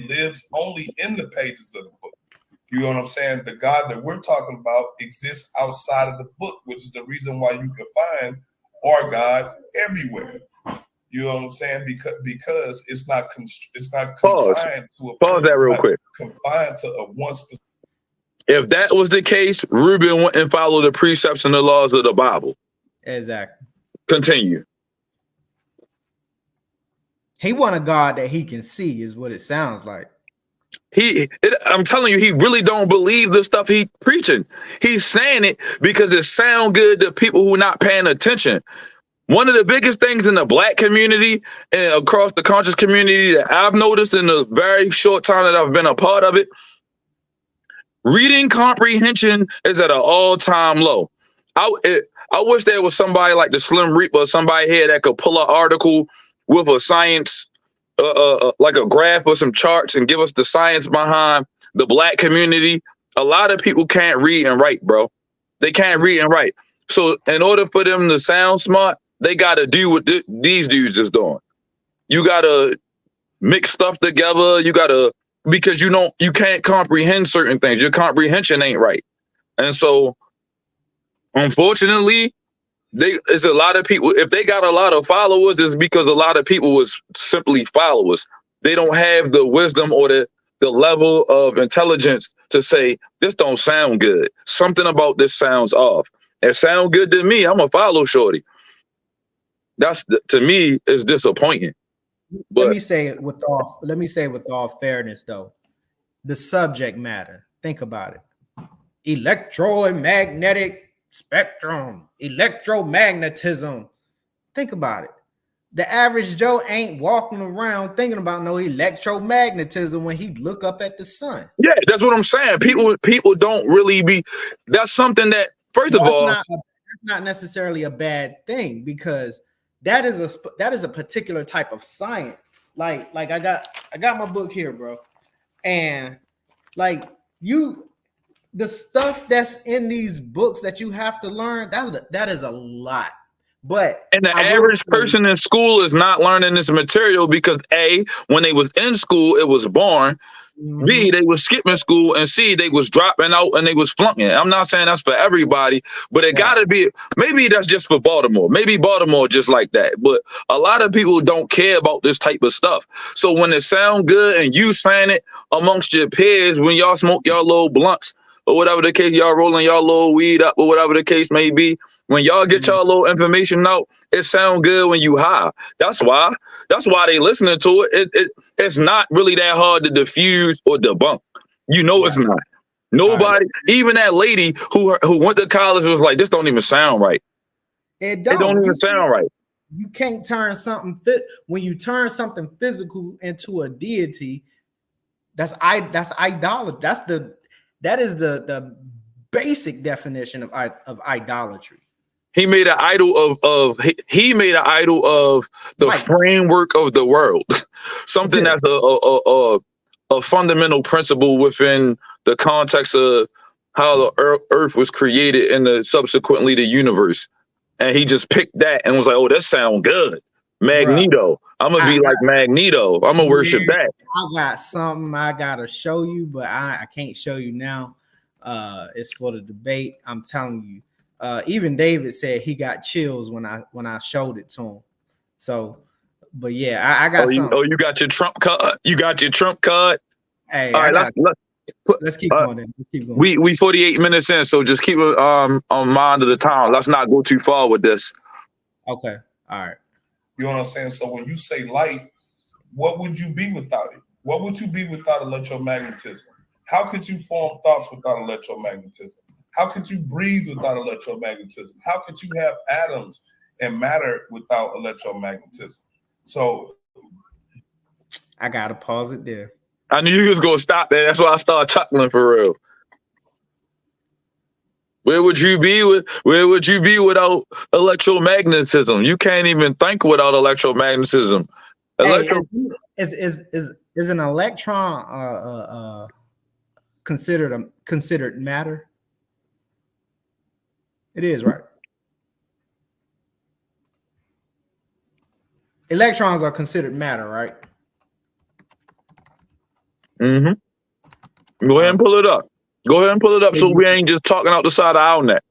lives only in the pages of the book. You know what I'm saying? The God that we're talking about exists outside of the book, which is the reason why you can find our God everywhere. You know what I'm saying? Because it's not confined to a pause that real quick. Confined to a one specific. If that was the case, Reuben went and followed the precepts and the laws of the Bible. Exactly. Continue. He want a God that he can see, is what it sounds like. I'm telling you, he really don't believe the stuff he preaching. He's saying it because it sound good to people who not paying attention. One of the biggest things in the Black community and across the conscious community that I've noticed in the very short time that I've been a part of it, reading comprehension is at an all-time low. I wish there was somebody like the Slim Reaper, somebody here that could pull an article with a science, like a graph or some charts and give us the science behind the Black community. A lot of people can't read and write, bro. They can't read and write. So in order for them to sound smart, they got to do what these dudes is doing. You got to mix stuff together. You got to, because you can't comprehend certain things. Your comprehension ain't right. And so, unfortunately, it's a lot of people. If they got a lot of followers, it's because a lot of people was simply followers. They don't have the wisdom or the level of intelligence to say, this don't sound good. Something about this sounds off. It sound good to me. I'm a follow shorty. To me, is disappointing. But let me say it with all fairness, though. The subject matter. Think about it. Electromagnetic spectrum, electromagnetism. Think about it. The average Joe ain't walking around thinking about no electromagnetism when he look up at the sun. Yeah, that's what I'm saying. People don't really be. That's something that, first of all, that's not necessarily a bad thing, because that is a particular type of science. Like I got my book here, bro, and like the stuff that's in these books that you have to learn, that is a lot. But and the average person in school is not learning this material because A, when they was in school, it was boring. Mm-hmm. B, they was skipping school, and C, they was dropping out and they was flunking. I'm not saying that's for everybody, but it gotta be. Maybe that's just for Baltimore. Maybe Baltimore just like that. But a lot of people don't care about this type of stuff. So when it sound good and you saying it amongst your peers, when y'all smoke y'all little blunts or whatever the case, y'all rolling y'all little weed up or whatever the case may be, when y'all get y'all little information out, it sound good when you high. That's why they listening to it. It's not really that hard to diffuse or debunk. It's not. Nobody, even that lady who went to college was like, this don't even sound right. It don't even sound right. You can't turn something when you turn something physical into a deity. That's idolatry. That is the basic definition of idolatry. He made an idol of the framework of the world. Something that's a fundamental principle within the context of how the earth was created and subsequently the universe. And he just picked that and was like, oh, that sounds good. Magneto. I'm going to be like Magneto. I'm going to worship that. I got something I got to show you, but I can't show you now. It's for the debate. I'm telling you. Even David said he got chills when I showed it to him. So, but yeah, I got something. You got your Trump card. You got your Trump card. Hey, all right, let's keep going. Let's keep going. We 48 minutes in, so just keep it on mind of the time. Let's not go too far with this. Okay. All right. You know what I'm saying? So when you say light, what would you be without it? What would you be without electromagnetism? How could you form thoughts without electromagnetism? How could you breathe without electromagnetism? How could you have atoms and matter without electromagnetism? So I gotta pause it there. I knew you was gonna stop there. That's why I started chuckling for real. Where would you be without electromagnetism? You can't even think without electromagnetism. Is an electron considered matter? It is, right? Electrons are considered matter, right? Mm-hmm. Go ahead and pull it up. Go ahead and pull it up so we ain't just talking out the side of our neck.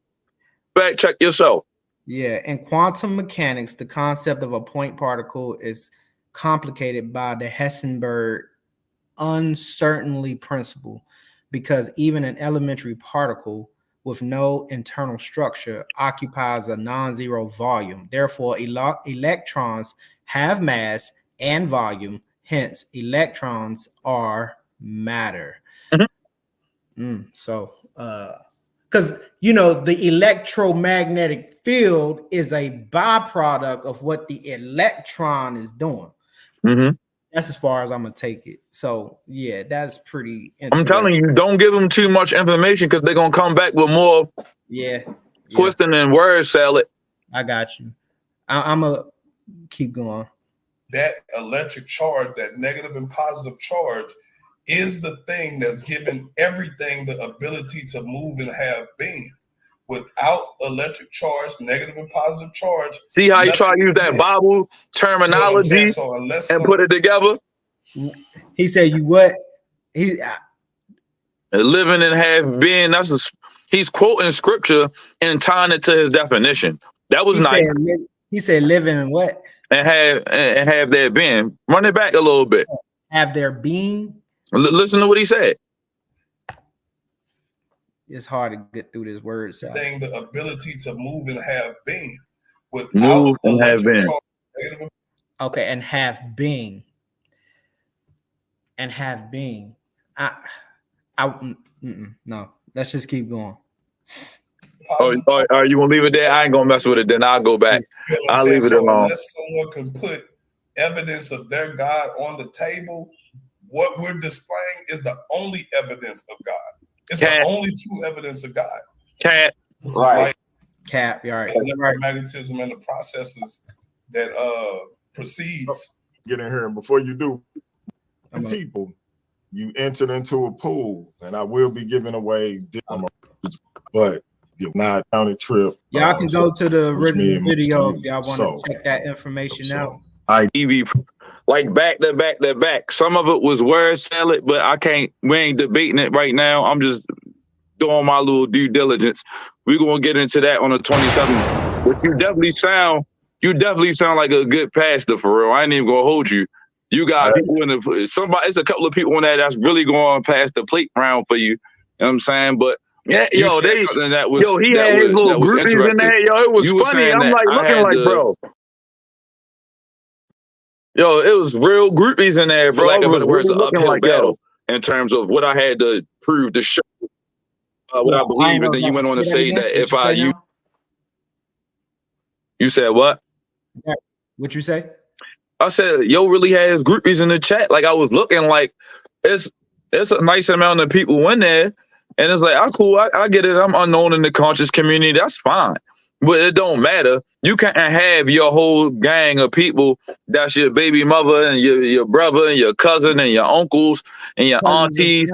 Fact check yourself. Yeah, in quantum mechanics, the concept of a point particle is complicated by the Heisenberg uncertainty principle, because even an elementary particle with no internal structure occupies a non-zero volume. Therefore, electrons have mass and volume. Hence, electrons are matter. So, because the electromagnetic field is a byproduct of what the electron is doing. That's as far as I'm gonna take it. So yeah, that's pretty interesting. I'm telling you, don't give them too much information because they're gonna come back with more twisting and word salad. I got you. I'm gonna keep going. That electric charge, that negative and positive charge, is the thing that's given everything the ability to move and have being. Without electric charge, negative and positive charge. See how you try to use that Bible terminology and put it together? He said, "You what?" Living and have being. He's quoting scripture and tying it to his definition. That was nice. He said, "Living and what?" And have their being. Run it back a little bit. Have their being. Listen to what he said. It's hard to get through this word. Thing, the ability to move and have being. Move and have being. Okay, and have being. And have being. No, let's just keep going. Oh, you gonna leave it there? I ain't gonna mess with it. Then I'll go back. I'll leave it alone. Unless someone can put evidence of their God on the table, what we're displaying is the only evidence of God. It's the only true evidence of God. Right. Like Cap. You're right. Electromagnetism and the processes that proceeds. Get in here, and before you do, people, you entered into a pool, and I will be giving away demos, but you're not on a trip. Y'all can go to the original video if y'all want to check that information out. Like back to back. Some of it was word salad, but we ain't debating it right now. I'm just doing my little due diligence. We're gonna get into that on the 27th. But you definitely sound like a good pastor for real. I ain't even gonna hold you. You got people it's a couple of people in there that's really going past the plate round for you. You know what I'm saying? But yeah, he had his little groupies in there. Yo, it was funny. I'm like looking like, bro. Yo, it was real groupies in there, bro. It was really an uphill battle in terms of what I had to prove to show what I believe. And then you went on to say that you said what? What'd you say? I said, yo, really has groupies in the chat. Like I was looking like it's a nice amount of people in there. And it's like, cool, I get it. I'm unknown in the conscious community. That's fine. But it don't matter. You can't have your whole gang of people. That's your baby mother and your brother and your cousin and your uncles and your aunties.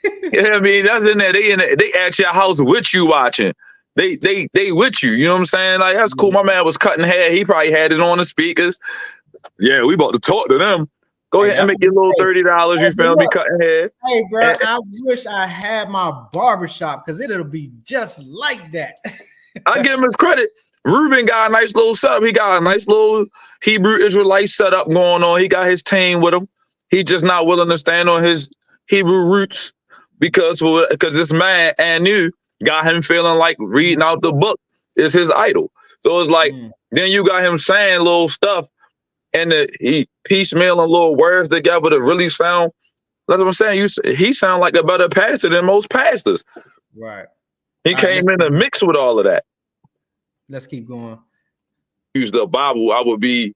You know what I mean? That's in there. They at your house with you watching. They with you. You know what I'm saying? Like, that's cool. My man was cutting hair. He probably had it on the speakers. Yeah, we about to talk to them. Go ahead and make your little $30. You feel me? Cutting hair. Hey, bro, I wish I had my barbershop because it'll be just like that. I give him his credit. Ruben got a nice little setup. He got a nice little Hebrew Israelite setup going on. He got his team with him. He just not willing to stand on his Hebrew roots because this man Anu got him feeling like reading out the book is his idol. So it's like then you got him saying little stuff and he piecemealing little words together to really sound. That's what I'm saying. He sound like a better pastor than most pastors. Right. He came in a mix with all of that. Let's keep going. Use the Bible. I would be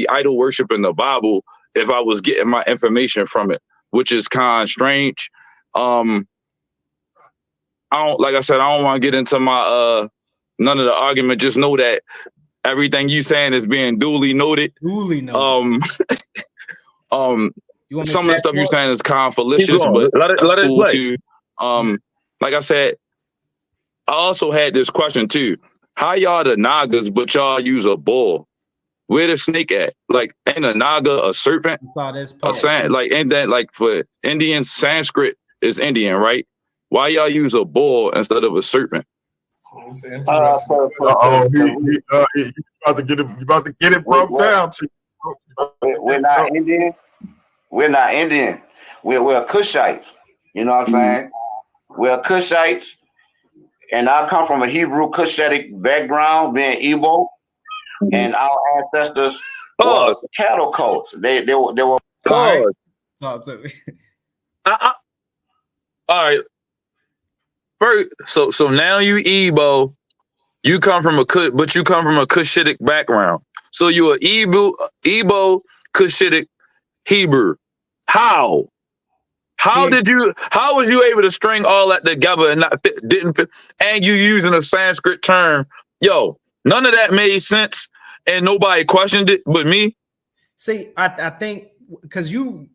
idol worshiping the Bible if I was getting my information from it, which is kind of strange. I don't want to get into my none of the argument. Just know that everything you saying is being duly noted. Some of the stuff you're saying is kind of fallacious, but that's cool too. Like I said, I also had this question too. How y'all the Nagas, but y'all use a bull? Where the snake at? Like, ain't a naga a serpent? I saw this A part. like, ain't that like for Indian Sanskrit is Indian, right? Why y'all use a bull instead of a serpent? So it's interesting. You about to get it. You about to get it broke down to. We're not Indian. We're not Indian. We're Cushites. You know what I'm saying? We're Cushites, and I come from a Hebrew Cushitic background, being Igbo, and our ancestors were cattle cults. They were. All right. Talk to me. All right. First, so now you Igbo, you come from a Cushitic background. So you are Igbo Cushitic Hebrew. How was you able to string all that together and didn't fit, and you using a Sanskrit term? Yo, none of that made sense and nobody questioned it but me. See, I think because you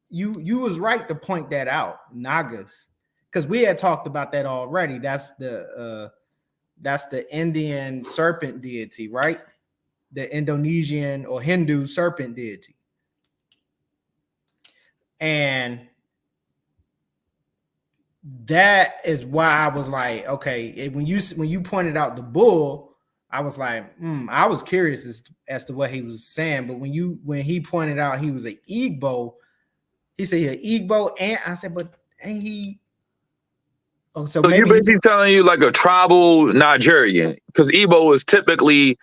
was right to point that out, Nagas, because we had talked about that already. That's the Indian serpent deity, right? The Indonesian or Hindu serpent deity. And that is why I was like, okay, when you pointed out the bull, I was like, I was curious as to what he was saying. But when he pointed out he was an Igbo, he said an Igbo, and I said, but ain't he? Oh, so you're basically telling you like a tribal Nigerian, because Igbo is typically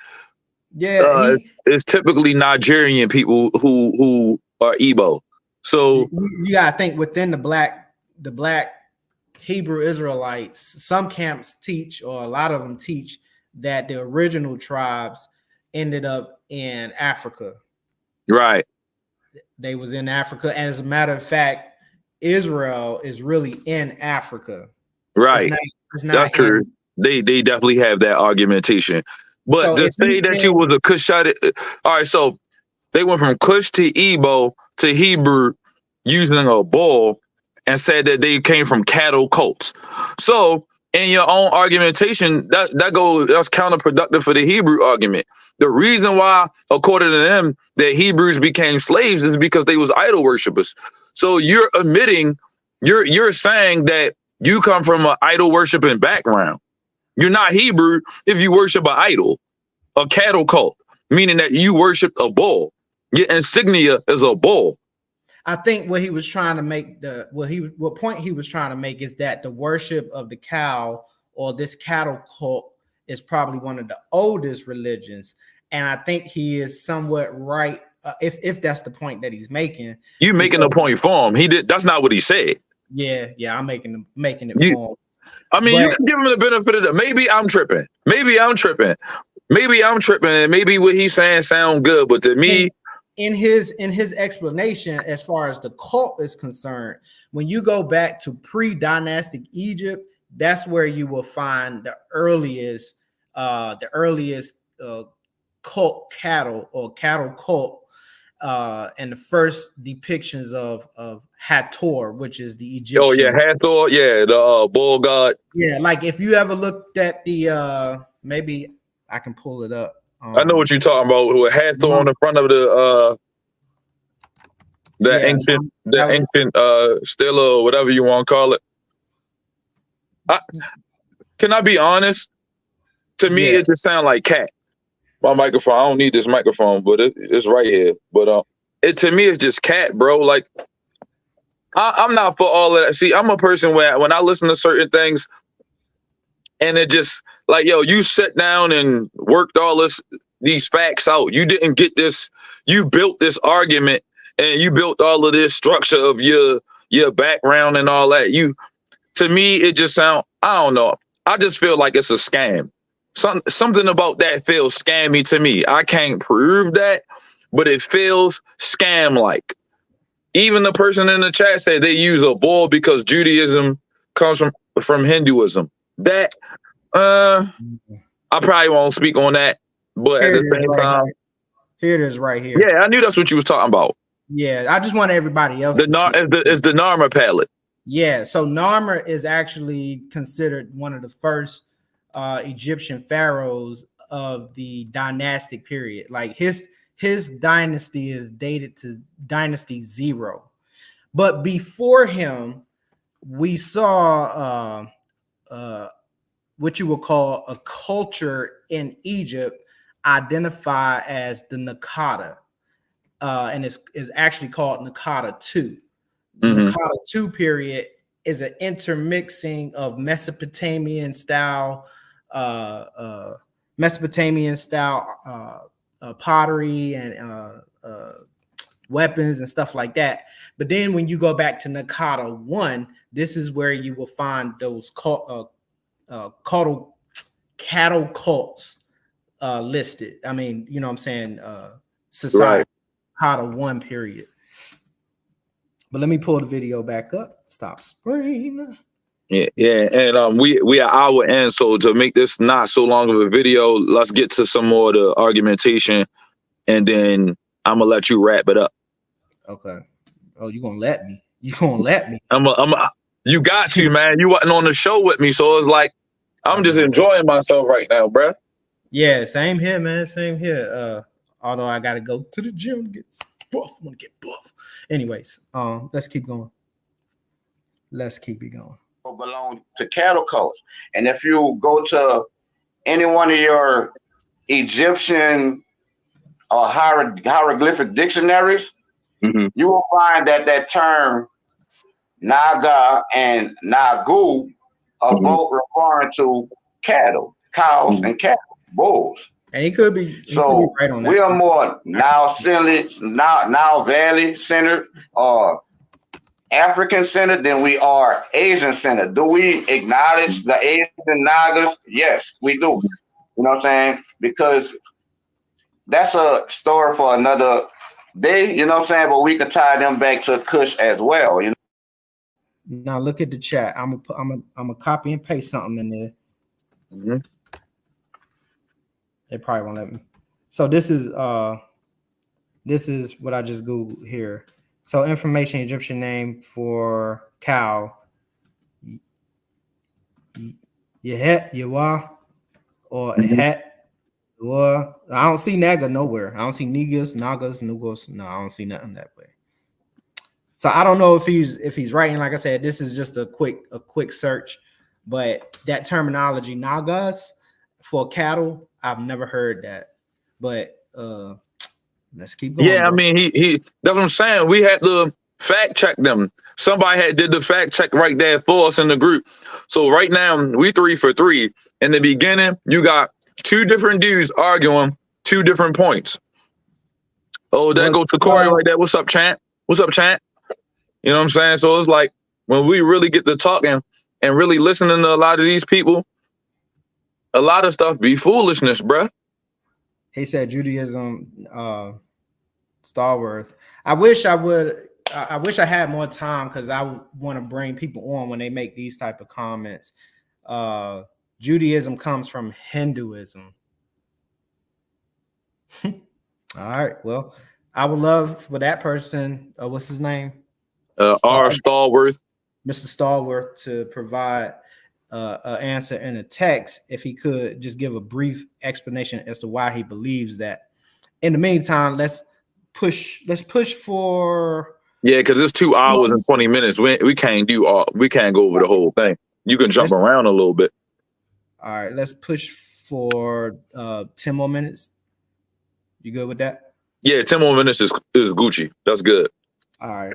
it's typically Nigerian people who are Igbo. So you gotta think within the black Hebrew Israelites, some camps teach, or a lot of them teach, that the original tribes ended up in Africa. Right. They was in Africa, and as a matter of fact, Israel is really in Africa. Right. It's not That's true. They definitely have that argumentation. But so to say that you was a Cushite, all right, so they went from Cush to Igbo to Hebrew using a bull and said that they came from cattle cults. So in your own argumentation, that's counterproductive for the Hebrew argument. The reason why, according to them, that Hebrews became slaves is because they was idol worshipers. So you're admitting, you're saying that you come from an idol worshiping background. You're not Hebrew if you worship an idol, a cattle cult, meaning that you worship a bull. Your insignia is a bull. I think what he was trying to make what point he was trying to make is that the worship of the cow or this cattle cult is probably one of the oldest religions, and I think he is somewhat right if that's the point that he's making. You making the point for him. He did. That's not what he said. Yeah, I'm making it for him. I mean, you can give him the benefit of the. Maybe I'm tripping. And maybe what he's saying sound good, but to me, in his explanation, as far as the cult is concerned, when you go back to pre-dynastic Egypt, that's where you will find the earliest cult cattle or cattle cult, and the first depictions of Hathor, which is the Egyptian. Oh yeah, Hathor, yeah, the bull god. Yeah, like if you ever looked at the maybe I can pull it up. I know what you're talking about. With Hathor on the front of the ancient stela or whatever you want to call it. Can I be honest? To me, it just sounds like cat. My microphone. I don't need this microphone, but it's right here. But to me, it's just cat, bro. Like I'm not for all of that. See, I'm a person where when I listen to certain things, and it just like, yo, you sat down and worked all these facts out. You didn't get this. You built this argument and you built all of this structure of your background and all that. To me, it just sound. I don't know. I just feel like it's a scam. Something about that feels scammy to me. I can't prove that, but it feels scam-like. Even the person in the chat said they use a bull because Judaism comes from Hinduism. That I probably won't speak on that, but at the same time, here it is right here. Yeah, I knew that's what you was talking about. Yeah, I just want everybody else. Is the Narmer palette. Yeah, so Narmer is actually considered one of the first Egyptian pharaohs of the dynastic period. Like his his dynasty is dated to Dynasty 0. But before him, we saw what you would call a culture in Egypt identify as the Nakata. And it's actually called Nakata 2. Nakata 2 period is an intermixing of Mesopotamian style pottery and weapons and stuff like that. But then when you go back to Nakata 1, this is where you will find those cattle cults listed. I mean, you know what I'm saying? Society, Nakata 1 period. But let me pull the video back up. Stop screen. Yeah, and we are hour in, so to make this not so long of a video, let's get to some more of the argumentation, and then I'm gonna let you wrap it up. Okay. Oh, you gonna let me? You gonna let me? You got to, man. You wasn't on the show with me, so it's like I'm just enjoying myself right now, bruh. Yeah, same here, man. Same here. Although I gotta go to the gym, get buff. I'm gonna get buff. Anyways, let's keep going. Let's keep it going. Belong to cattle cults, and if you go to any one of your Egyptian or hieroglyphic dictionaries, you will find that term Naga and Nagu are both referring to cattle, cows and cattle, bulls. And he could be right on that. We are more Nile Valley centered or African centered than we are Asian centered. Do we acknowledge the Asian Nagas? Yes, we do. You know what I'm saying? Because that's a story for another day, you know what I'm saying? But we can tie them back to Kush as well, you know. Now look at the chat. I'm gonna copy and paste something in there. They probably won't let me. So this is what I just Googled here. So information Egyptian name for cow. Yehet, Yewa, or Het. Well, I don't see Naga nowhere. I don't see Nagas, Nugos. No, I don't see nothing that way. So I don't know if he's writing. Like I said, this is just a quick search, but that terminology Nagas for cattle, I've never heard that. But let's keep going. Yeah, bro. I mean, he that's what I'm saying. We had to fact check them. Somebody did the fact check right there for us in the group. So right now we 3 for 3. In the beginning, you got 2 different dudes arguing 2 different points. Oh, there goes to Corey right there. What's up, Chant? What's up, Chant? You know what I'm saying? So it's like when we really get to talking and really listening to a lot of these people, a lot of stuff be foolishness, bruh. He said Judaism, Starworth. I wish I had more time because I want to bring people on when they make these type of comments. Judaism comes from Hinduism. All right. Well, I would love for that person, what's his name? Starworth. Mr. Starworth to provide an answer in a text if he could just give a brief explanation as to why he believes that. In the meantime, let's push for because it's 2 hours and 20 minutes. We can't go over the whole thing. You can jump around a little bit. All right, let's push for 10 more minutes. You good with that? Yeah, 10 more minutes is Gucci. That's good. All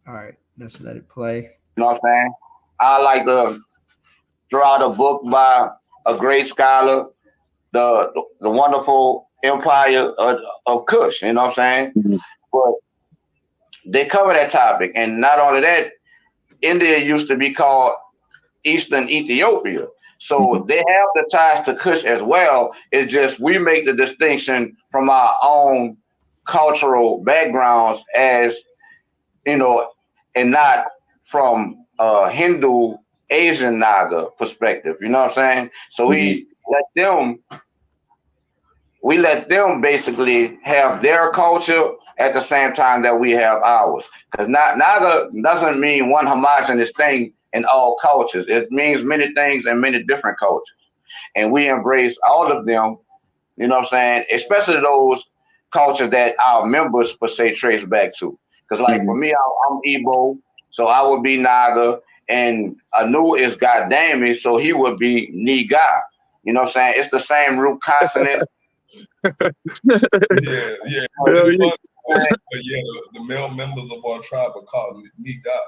right. Let's let it play. You know what I'm saying? I like to throw out a book by a great scholar, the wonderful empire of Kush. You know what I'm saying? But they cover that topic, and not only that, India used to be called Eastern Ethiopia. So they have the ties to Kush as well. It's just we make the distinction from our own cultural backgrounds as, you know, and not from a Hindu Asian Naga perspective. You know what I'm saying? So we let them basically have their culture at the same time that we have ours. Because Naga doesn't mean one homogenous thing in all cultures. It means many things in many different cultures. And we embrace all of them, you know what I'm saying? Especially those culture that our members per se trace back to. Because like for me, I'm Igbo, so I would be Naga, and Anu is goddamn it, so he would be Niga. You know what I'm saying? It's the same root consonants. Yeah. But yeah, the male members of our tribe are called Niga,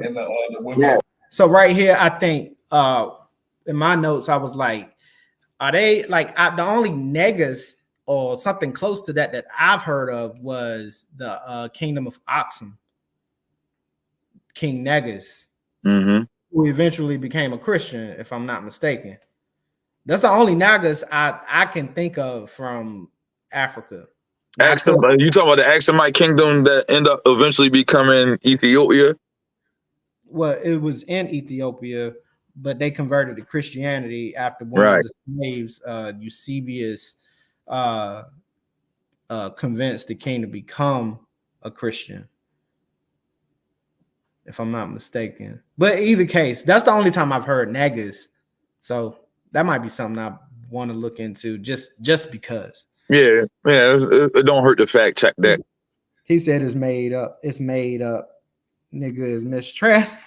and the women. Yeah. So right here, I think in my notes, I was like, are they like the only negas or something close to that I've heard of was the Kingdom of Aksum, King Negus, who eventually became a Christian, if I'm not mistaken. That's the only Nagas I can think of from Africa. You talking about the Axumite kingdom that end up eventually becoming Ethiopia? Well, it was in Ethiopia, but they converted to Christianity after one of the slaves, Eusebius, convinced the king to become a Christian, if I'm not mistaken. But either case, that's the only time I've heard Negas. So that might be something I want to look into just because. Yeah, it don't hurt to fact check that. He said it's made up. It's made up. Nigga is mistrust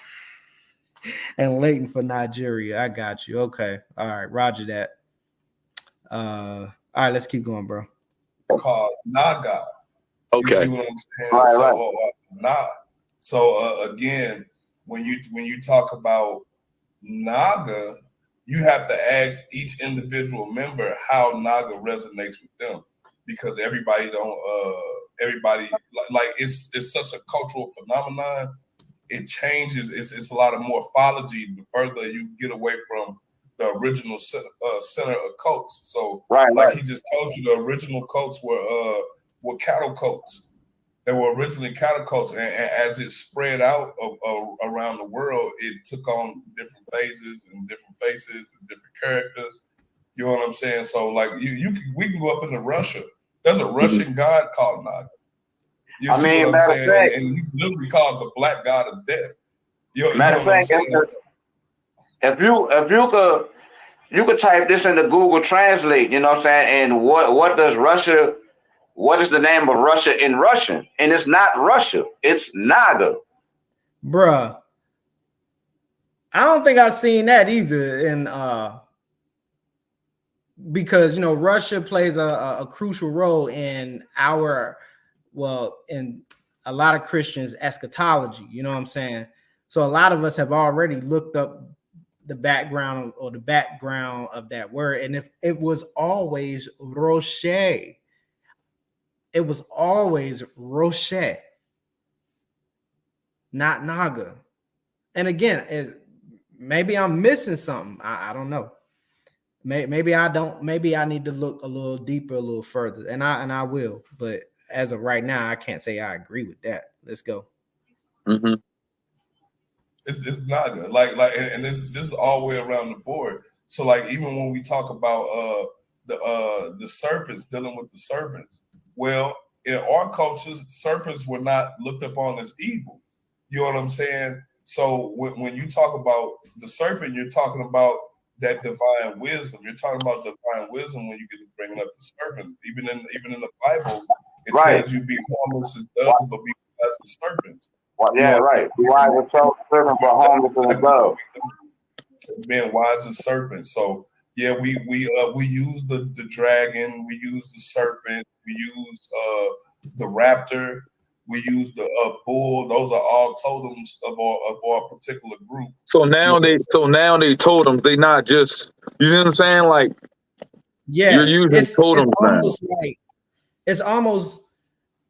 and Leighton for Nigeria. I got you. Okay. All right. Roger that. All right. Let's keep going, bro. Called Naga. Okay. You see what I'm saying? So again, when you talk about Naga, you have to ask each individual member how Naga resonates with them, because everybody like it's such a cultural phenomenon. It changes. It's a lot of morphology the further you get away from the original center of coats. So like he just told you, the original coats were cattle coats. They were originally cattle coats, and as it spread out around the world, it took on different phases and different faces and different characters. You know what I'm saying? So like we can go up into Russia. There's a Russian god called Naga. You see what I'm saying? And he's literally called the Black God of Death. You know what I'm saying? If you could type this into Google Translate, you know what I'm saying? And what is the name of Russia in Russian? And it's not Russia, it's Naga. Bruh. I don't think I've seen that either. And because Russia plays a crucial role in in a lot of Christians' eschatology, you know what I'm saying? So a lot of us have already looked up the background of that word. And if it was always Rocher. It was always Rocher, not Naga. And again, maybe I'm missing something. I don't know. Maybe I don't. Maybe I need to look a little deeper, a little further, and I will. But as of right now, I can't say I agree with that. Let's go. It's Naga, and this is all the way around the board. So like even when we talk about the serpents, dealing with the serpents. Well, in our cultures, serpents were not looked upon as evil. You know what I'm saying? So when you talk about the serpent, you're talking about that divine wisdom. You're talking about divine wisdom when you get to bringing up the serpent. Even in the Bible, it tells you be harmless as doves, but be wise as serpents. Well, yeah, right. Be wise as serpents, but harmless as a dove. Being wise as serpents. So yeah, we use the dragon, we use the serpent, we use the raptor, we use the bull. Those are all totems of our particular group. So now they totems. They not just, you know what I'm saying? Like, you're using totems now. It's almost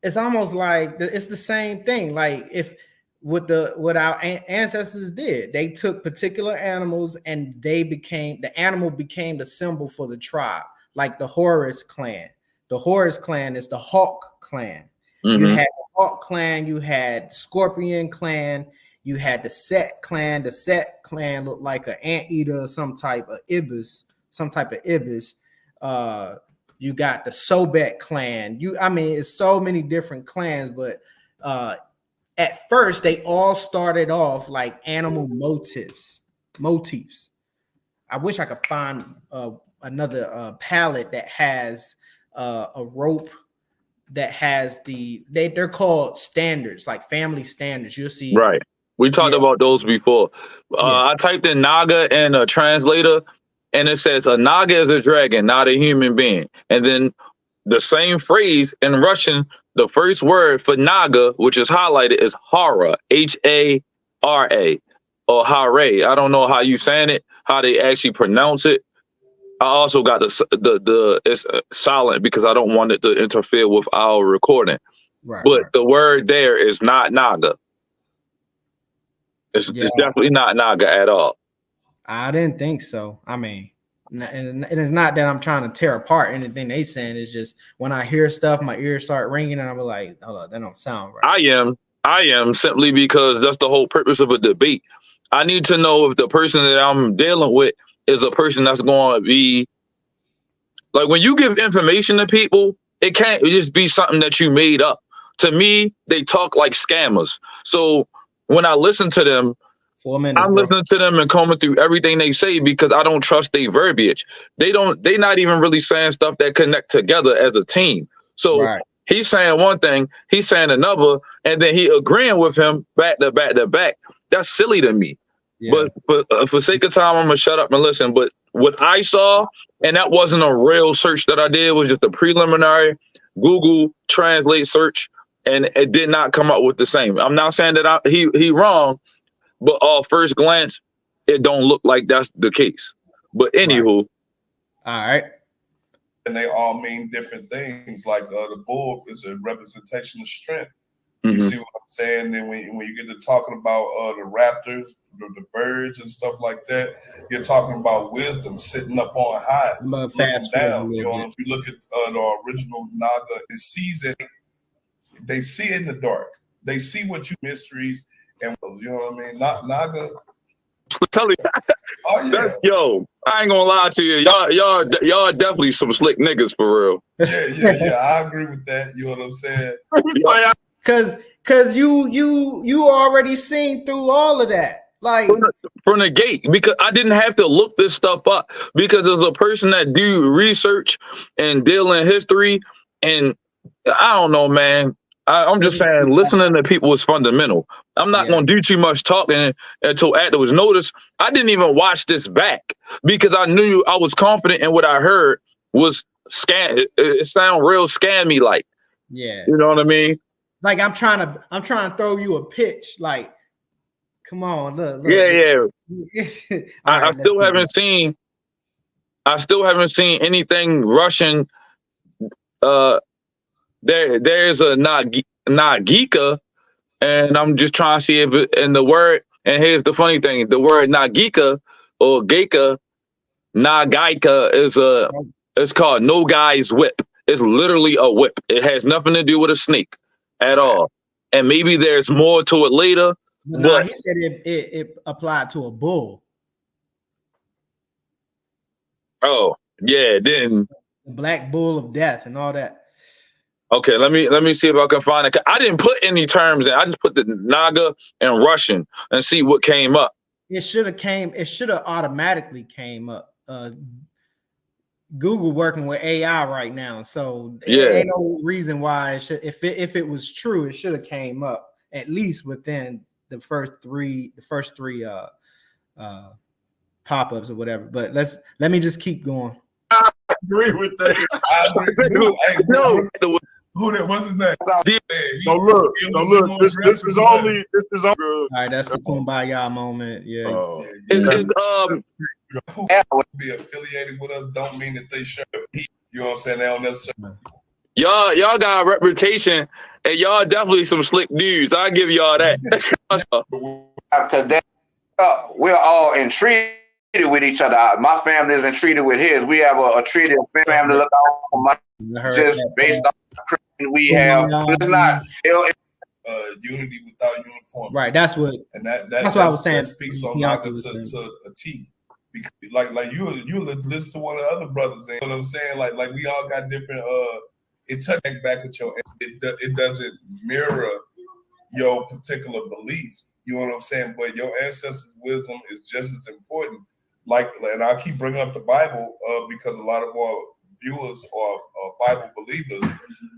like it's the same thing. Like if what our ancestors did, they took particular animals and the animal became the symbol for the tribe. Like the Horus clan. The Horus clan is the Hawk clan. You had the Hawk clan, you had Scorpion clan, you had the Set clan. The Set clan looked like an anteater, some type of ibis. You got the Sobek clan. It's so many different clans, but at first they all started off like animal motifs. I wish I could find another palette that has a rope that has they're called standards, like family standards. You'll see. Right. We talked about those before. I typed in Naga in a translator, and it says a Naga is a dragon, not a human being. And then the same phrase in Russian, the first word for Naga, which is highlighted, is Hara, Hara, or Hare. I don't know how you saying it, how they actually pronounce it. I also got the it's silent because I don't want it to interfere with our recording. Right. But the word there is not Naga. It's definitely not Naga at all. I didn't think so. I mean, and it's not that I'm trying to tear apart anything they saying. It's just when I hear stuff, my ears start ringing, and I'm like, hold on, that don't sound right. I am simply because that's the whole purpose of a debate. I need to know if the person that I'm dealing with is a person that's going to be like, when you give information to people, it can't just be something that you made up. To me, they talk like scammers. So when I listen to them, 4 minutes, I'm listening to them and combing through everything they say because I don't trust their verbiage. They're not even really saying stuff that connect together as a team. So he's saying one thing, he's saying another, and then he agreeing with him back to back to back. That's silly to me. Yeah. But for sake of time, I'm gonna shut up and listen. But what I saw, and that wasn't a real search that I did, it was just a preliminary Google Translate search, and it did not come up with the same. I'm not saying that he wrong, but first glance, it don't look like that's the case. But anywho, all right. And they all mean different things. Like the bull is a representation of strength. Mm-hmm. You see what I'm saying? And when you get to talking about the raptors, the birds and stuff like that, you're talking about wisdom sitting up on high, looking down. You know, if you look at the original Naga, it sees it. They see it in the dark. They see what you mysteries, and you know what I mean. Naga. Tell me, yo, I ain't gonna lie to you. Y'all definitely some slick niggas for real. Yeah. I agree with that. You know what I'm saying? Cause you already seen through all of that. Like from the gate, because I didn't have to look this stuff up, because as a person that do research and deal in history, and I don't know, man. I'm just saying, listening to people is fundamental. I'm not going to do too much talking until afterwards. Notice I didn't even watch this back because I knew I was confident in what I heard was scam. It sounded real scammy like. Yeah. You know what I mean? Like I'm trying to throw you a pitch. Like, come on, look. Yeah. I still haven't seen anything Russian. There's a Nagika, and I'm just trying to see if it, and the word, and here's the funny thing, the word Nagika or Geika, Nagaika it's called no guy's whip. It's literally a whip. It has nothing to do with a snake at all. And maybe there's more to it later. But he said it applied to a bull. Oh, yeah, then the black bull of death and all that. Okay, let me see if I can find it. I didn't put any terms in. I just put the Naga and Russian and see what came up. It should have automatically came up. Google working with AI right now, so there ain't no reason why it should. If it was true, it should have came up at least within the first three pop-ups or whatever. But let me just keep going. I agree with that. What's his name? So look, this is all good. All right, that's the kumbaya moment. Yeah. Be affiliated with us don't mean that they share. You know what I'm saying? They don't necessarily. Y'all got a reputation, and y'all definitely some slick dudes. I give y'all that. Because we're all entreated with each other. My family is entreated with his. We have a treaty of family look out for my just based on we have. It's not unity without uniform. Right. That's what. And that's what I was saying. That speaks on Naga to a T. Because like you listen to one of the other brothers. And you know what I'm saying? Like we all got different. It touch back with your. It doesn't mirror your particular beliefs. You know what I'm saying? But your ancestors' wisdom is just as important. And I keep bringing up the Bible because a lot of our viewers or Bible believers,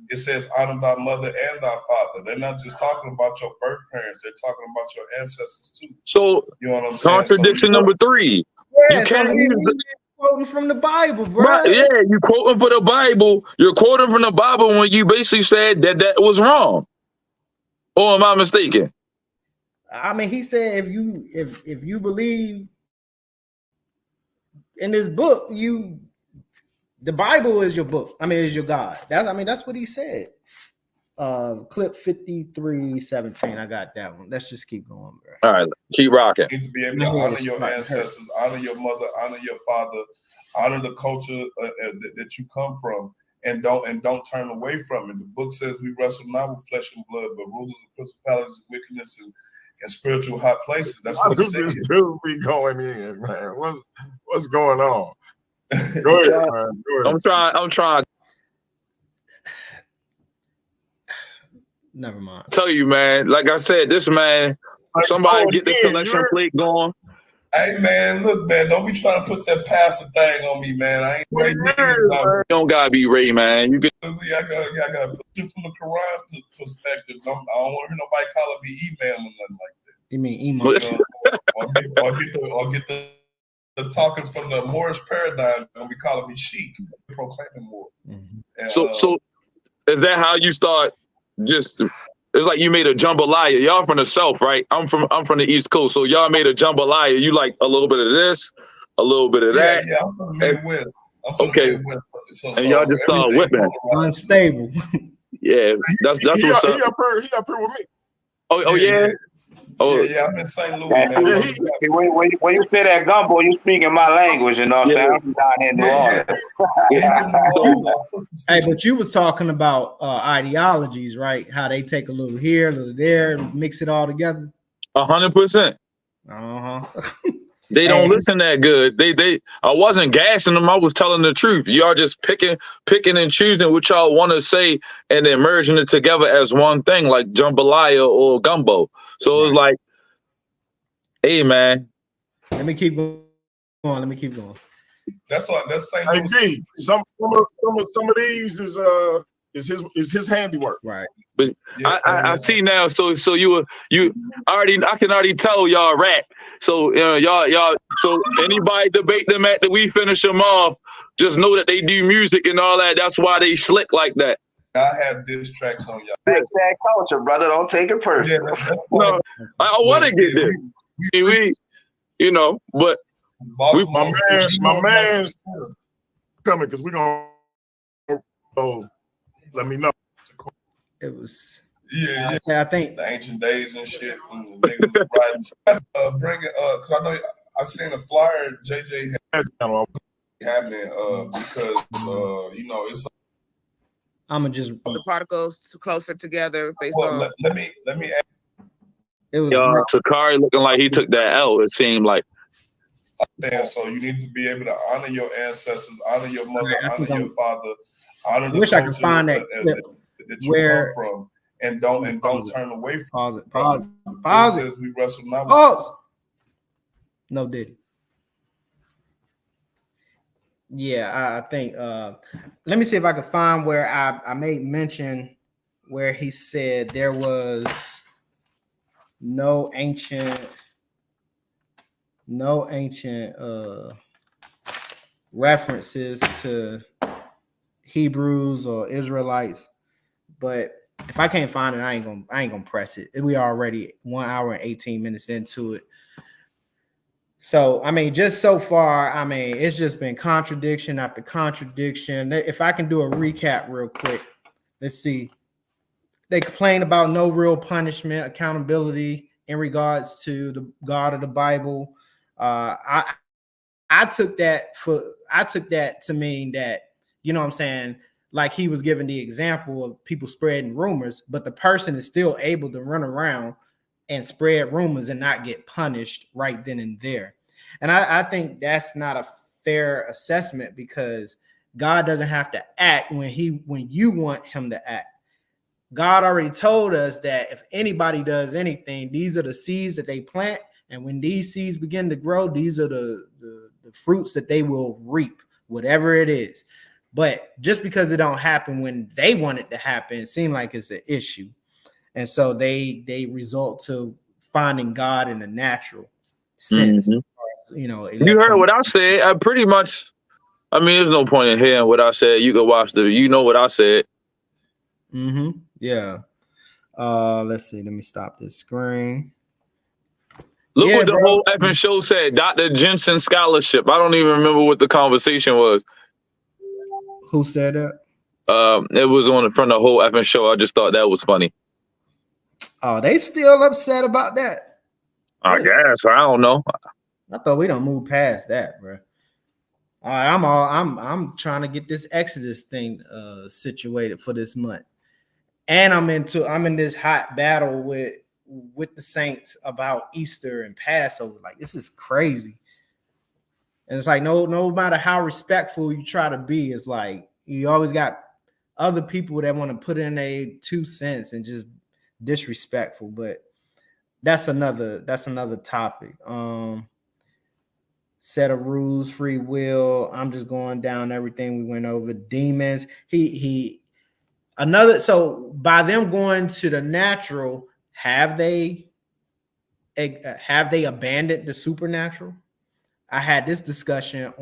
it says honor thy mother and thy father. They're not just talking about your birth parents; they're talking about your ancestors too. So you know what I'm saying? contradiction number 3. Yeah, You so can't we use quoting from the Bible, bro. yeah, you quoting for the Bible. You're quoting from the Bible when you basically said that was wrong. Or am I mistaken? I mean, he said if you believe in this book, the Bible is your book. I mean, is your God. That's what he said. Clip 53:17. I got that one. Let's just keep going, bro. All right, keep rocking. You need to be able to honor your ancestors, honor your mother, honor your father, honor the culture that you come from, and don't turn away from it. The book says we wrestle not with flesh and blood, but rulers and principalities of wickedness and spiritual high places. That's what it says. This dude be going in, man. What's going on? Go ahead, man. Go ahead. I'm trying. Never mind. Tell you, man. Like I said, this man. Somebody get the collection plate going. Hey man, look, man, don't be trying to put that pastor thing on me, man. I ain't Ray. You don't gotta be Ray, man. You can. I gotta put you from the Quran perspective. I don't want to hear nobody calling me email or nothing like that. You mean email? or get the talking from the Moorish paradigm and be calling me sheik, proclaiming more. Mm-hmm. And, so is that how you start? Just it's like you made a jambalaya. Y'all from the South, right? I'm from the East Coast, so y'all made a jambalaya. You like a little bit of this, a little bit of that. Yeah, I'm from the Midwest. Okay. And y'all just start whipping. Unstable. Yeah, that's what's up. He up here with me. Oh yeah. Oh yeah, I'm in St. Louis, man. When you say that gumbo, you speaking my language, you know what I'm saying? I'm from down here in New Orleans. Hey, but you was talking about ideologies, right? How they take a little here, a little there, mix it all together. 100%. They don't listen that good. I wasn't gassing them. I was telling the truth. Y'all just picking and choosing what y'all want to say and then merging it together as one thing, like jambalaya or gumbo. So it was like, hey man. Let me keep going. That's St. Hey, Louis. D, some of these is his handiwork. Right. But I see now. So I can already tell y'all rap. So y'all. So anybody debate them after we finish them off, just know that they do music and all that. That's why they slick like that. I have diss tracks on y'all. That's that culture, brother. Don't take it personal. Yeah, no, I want to get this. We but my man's coming because we gonna. Oh, let me know. It was. Yeah. I think the ancient days and shit. And niggas riding. Bring it because I know I seen a flyer JJ happening because it's. I'm gonna just the particles closer together based on. Let me. It was Sakari looking like he took that L. It seemed like. So you need to be able to honor your ancestors, honor your mother, honor your father, honor the wish I could find that clip that you come from, and don't turn away from. Pause it. Says we wrestle not. Pause. No, did he? Yeah, I think. Let me see if I can find where I made mention where he said there was no ancient references to Hebrews or Israelites, but if I can't find it, I ain't gonna press it. We already 1 hour and 18 minutes into it. So, I mean, just so far, I mean, it's just been contradiction after contradiction. If I can do a recap real quick, let's see. They complain about no real punishment, accountability in regards to the God of the Bible. I took that to mean that, you know what I'm saying, like he was giving the example of people spreading rumors, but the person is still able to run around and spread rumors and not get punished right then and there. And I think that's not a fair assessment because God doesn't have to act when you want him to act. God already told us that if anybody does anything, these are the seeds that they plant. And when these seeds begin to grow, these are the fruits that they will reap, whatever it is. But just because it don't happen when they want it to happen, it seems like it's an issue. And so they resort to finding God in the natural sense. You know, you heard what I said. I pretty much, I mean, there's no point in hearing what I said. You can watch you know what I said. Yeah. Let's see. Let me stop this screen. Look what the whole effing show said. Dr. Jensen Scholarship. I don't even remember what the conversation was. Who said that? It was on from the whole effing show. I just thought that was funny. Oh, they still upset about that? I guess. I don't know. I thought we don't move past that, bro. All right, I'm trying to get this Exodus thing situated for this month. And I'm in this hot battle with the Saints about Easter and Passover. Like, this is crazy. And it's like no matter how respectful you try to be, it's like you always got other people that want to put in a 2 cents and just disrespectful. But that's another topic. Set of rules, free will. I'm just going down everything we went over. Demons. So by them going to the natural, have they abandoned the supernatural? I had this discussion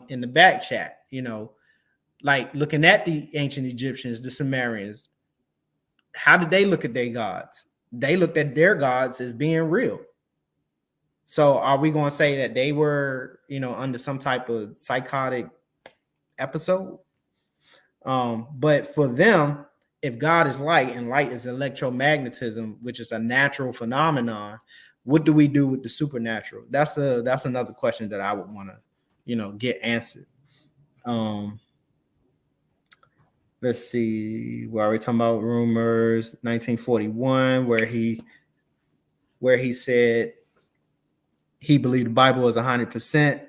in the back chat, you know, like looking at the ancient Egyptians, the Sumerians. How did they look at their gods? They looked at their gods as being real. So are we going to say that they were, you know, under some type of psychotic episode? But for them, if God is light and light is electromagnetism, which is a natural phenomenon, what do we do with the supernatural? That's another question that I would want to, you know, get answered. Let's see, where are we talking about? Rumors, 1941, where he said he believed the Bible was 100%,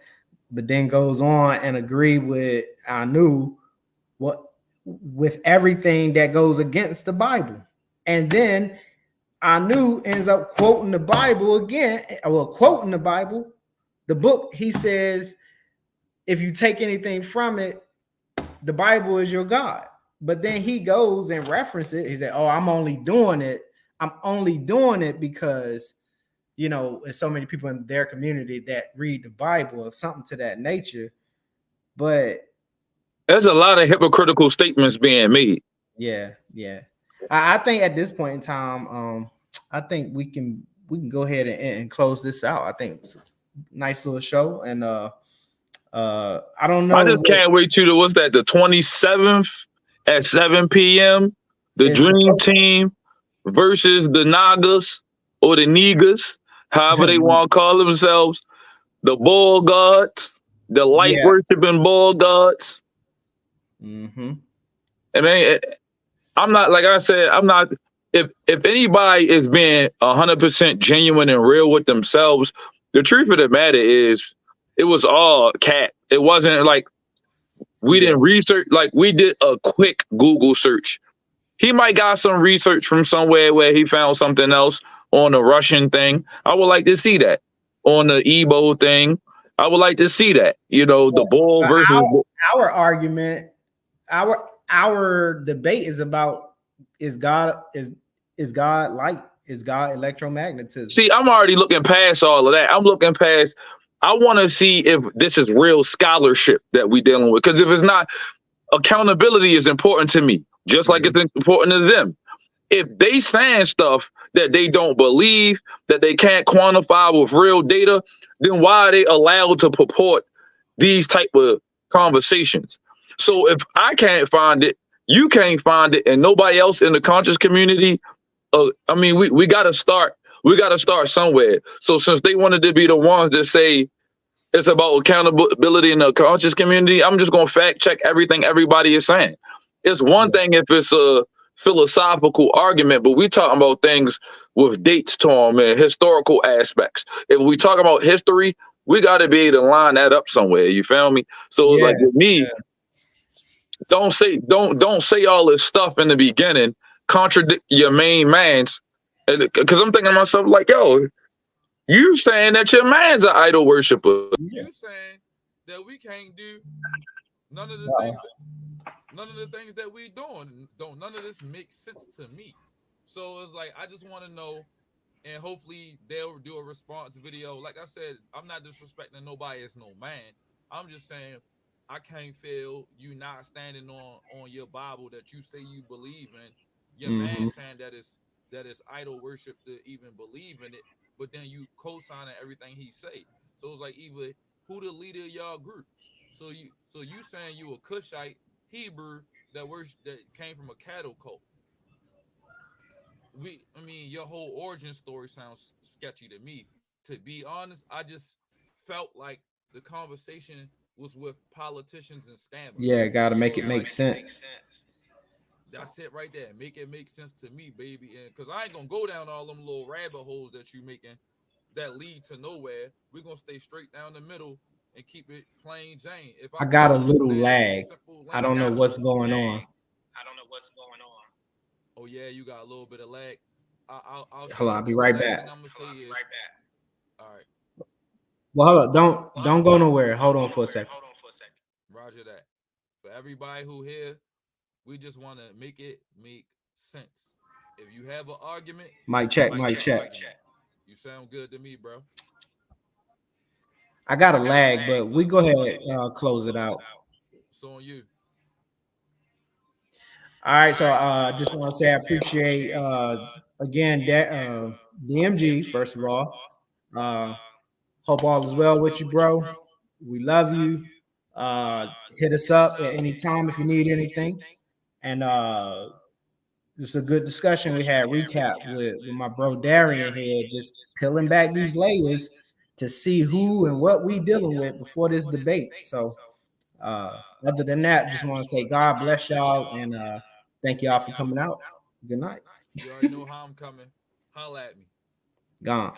but then goes on and agree with Anu with everything that goes against the Bible. And then Anu ends up quoting the Bible again. Well, quoting the Bible, the book, he says, if you take anything from it, the Bible is your God. But then he goes and references it. He said, oh, I'm only doing it because, you know, there's so many people in their community that read the Bible or something to that nature. But there's a lot of hypocritical statements being made. Yeah. I think at this point in time, I think we can go ahead and close this out. I think it's a nice little show, and I don't know. I just can't wait to what's that? The 27th at 7 p.m. The Dream Team versus the Nagas or the Negas, however they want to call themselves, the bull gods, the light worshiping bull gods. And I'm not, like I said, I'm not. If anybody is being 100% genuine and real with themselves, the truth of the matter is, it was all cat. It wasn't like we didn't research. Like, we did a quick Google search. He might got some research from somewhere where he found something else on the Russian thing. I would like to see that. On the Igbo thing, I would like to see that. You know, the bull versus our argument. Our debate is about is God light? Is God electromagnetism? See, I'm already looking past all of that. I'm looking past. I want to see if this is real scholarship that we dealing with. Because if it's not, accountability is important to me, just like it's important to them. If they saying stuff that they don't believe, that they can't quantify with real data, then why are they allowed to purport these type of conversations? So if I can't find it, you can't find it, and nobody else in the conscious community, I mean, we got to start. We got to start somewhere. So since they wanted to be the ones that say it's about accountability in the conscious community, I'm just going to fact check everything everybody is saying. It's one thing if it's a philosophical argument, but we talking about things with dates to them and historical aspects. If we talk about history, we got to be able to line that up somewhere. You feel me? So like with me, don't say all this stuff in the beginning, contradict your main man's, because I'm thinking to myself like, yo, you saying that your man's an idol worshiper. You saying that we can't do none of the things. none of the things that we doing don't. None of this makes sense to me. So it's like I just want to know, and hopefully they'll do a response video. Like I said, I'm not disrespecting nobody as no man. I'm just saying I can't feel you not standing on your Bible that you say you believe in. Your man saying that it's idol worship to even believe in it, but then you co-signing everything he say. So it's like either who the leader of y'all group. So you saying you a Cushite Hebrew that came from a cattle cult. I mean, your whole origin story sounds sketchy to me. To be honest, I just felt like the conversation was with politicians and scammers. Yeah, got to So make it's it make like sense. that's it right there. Make it make sense to me, baby. And because I ain't gonna go down all them little rabbit holes that you making that lead to nowhere. We're gonna stay straight down the middle and keep it plain Jane. If I I got a can little understand lag. simple I don't know language, what's going on. oh yeah, you got a little bit of lag. I'll say Hold on, this. I'll be The right last back. thing I'm gonna say is, all right, Well, hold up. Don't go nowhere. Hold on for a second. Roger that. For everybody who here, we just want to make it make sense. If you have an argument, Mic check. Mic check. you sound good to me, bro. I got a lag, but we go ahead close it out. It's on you. All right, so just want to say I appreciate again DMG first of all. Hope all is well with you, bro. We love you. Hit us up at any time if you need anything. And it's a good discussion we had. Recap with my bro Darien here, just peeling back these layers to see who and what we dealing with before this debate. So other than that, just want to say God bless y'all and thank y'all for coming out. Good night. You already know how I'm coming. Holla at me. Gone.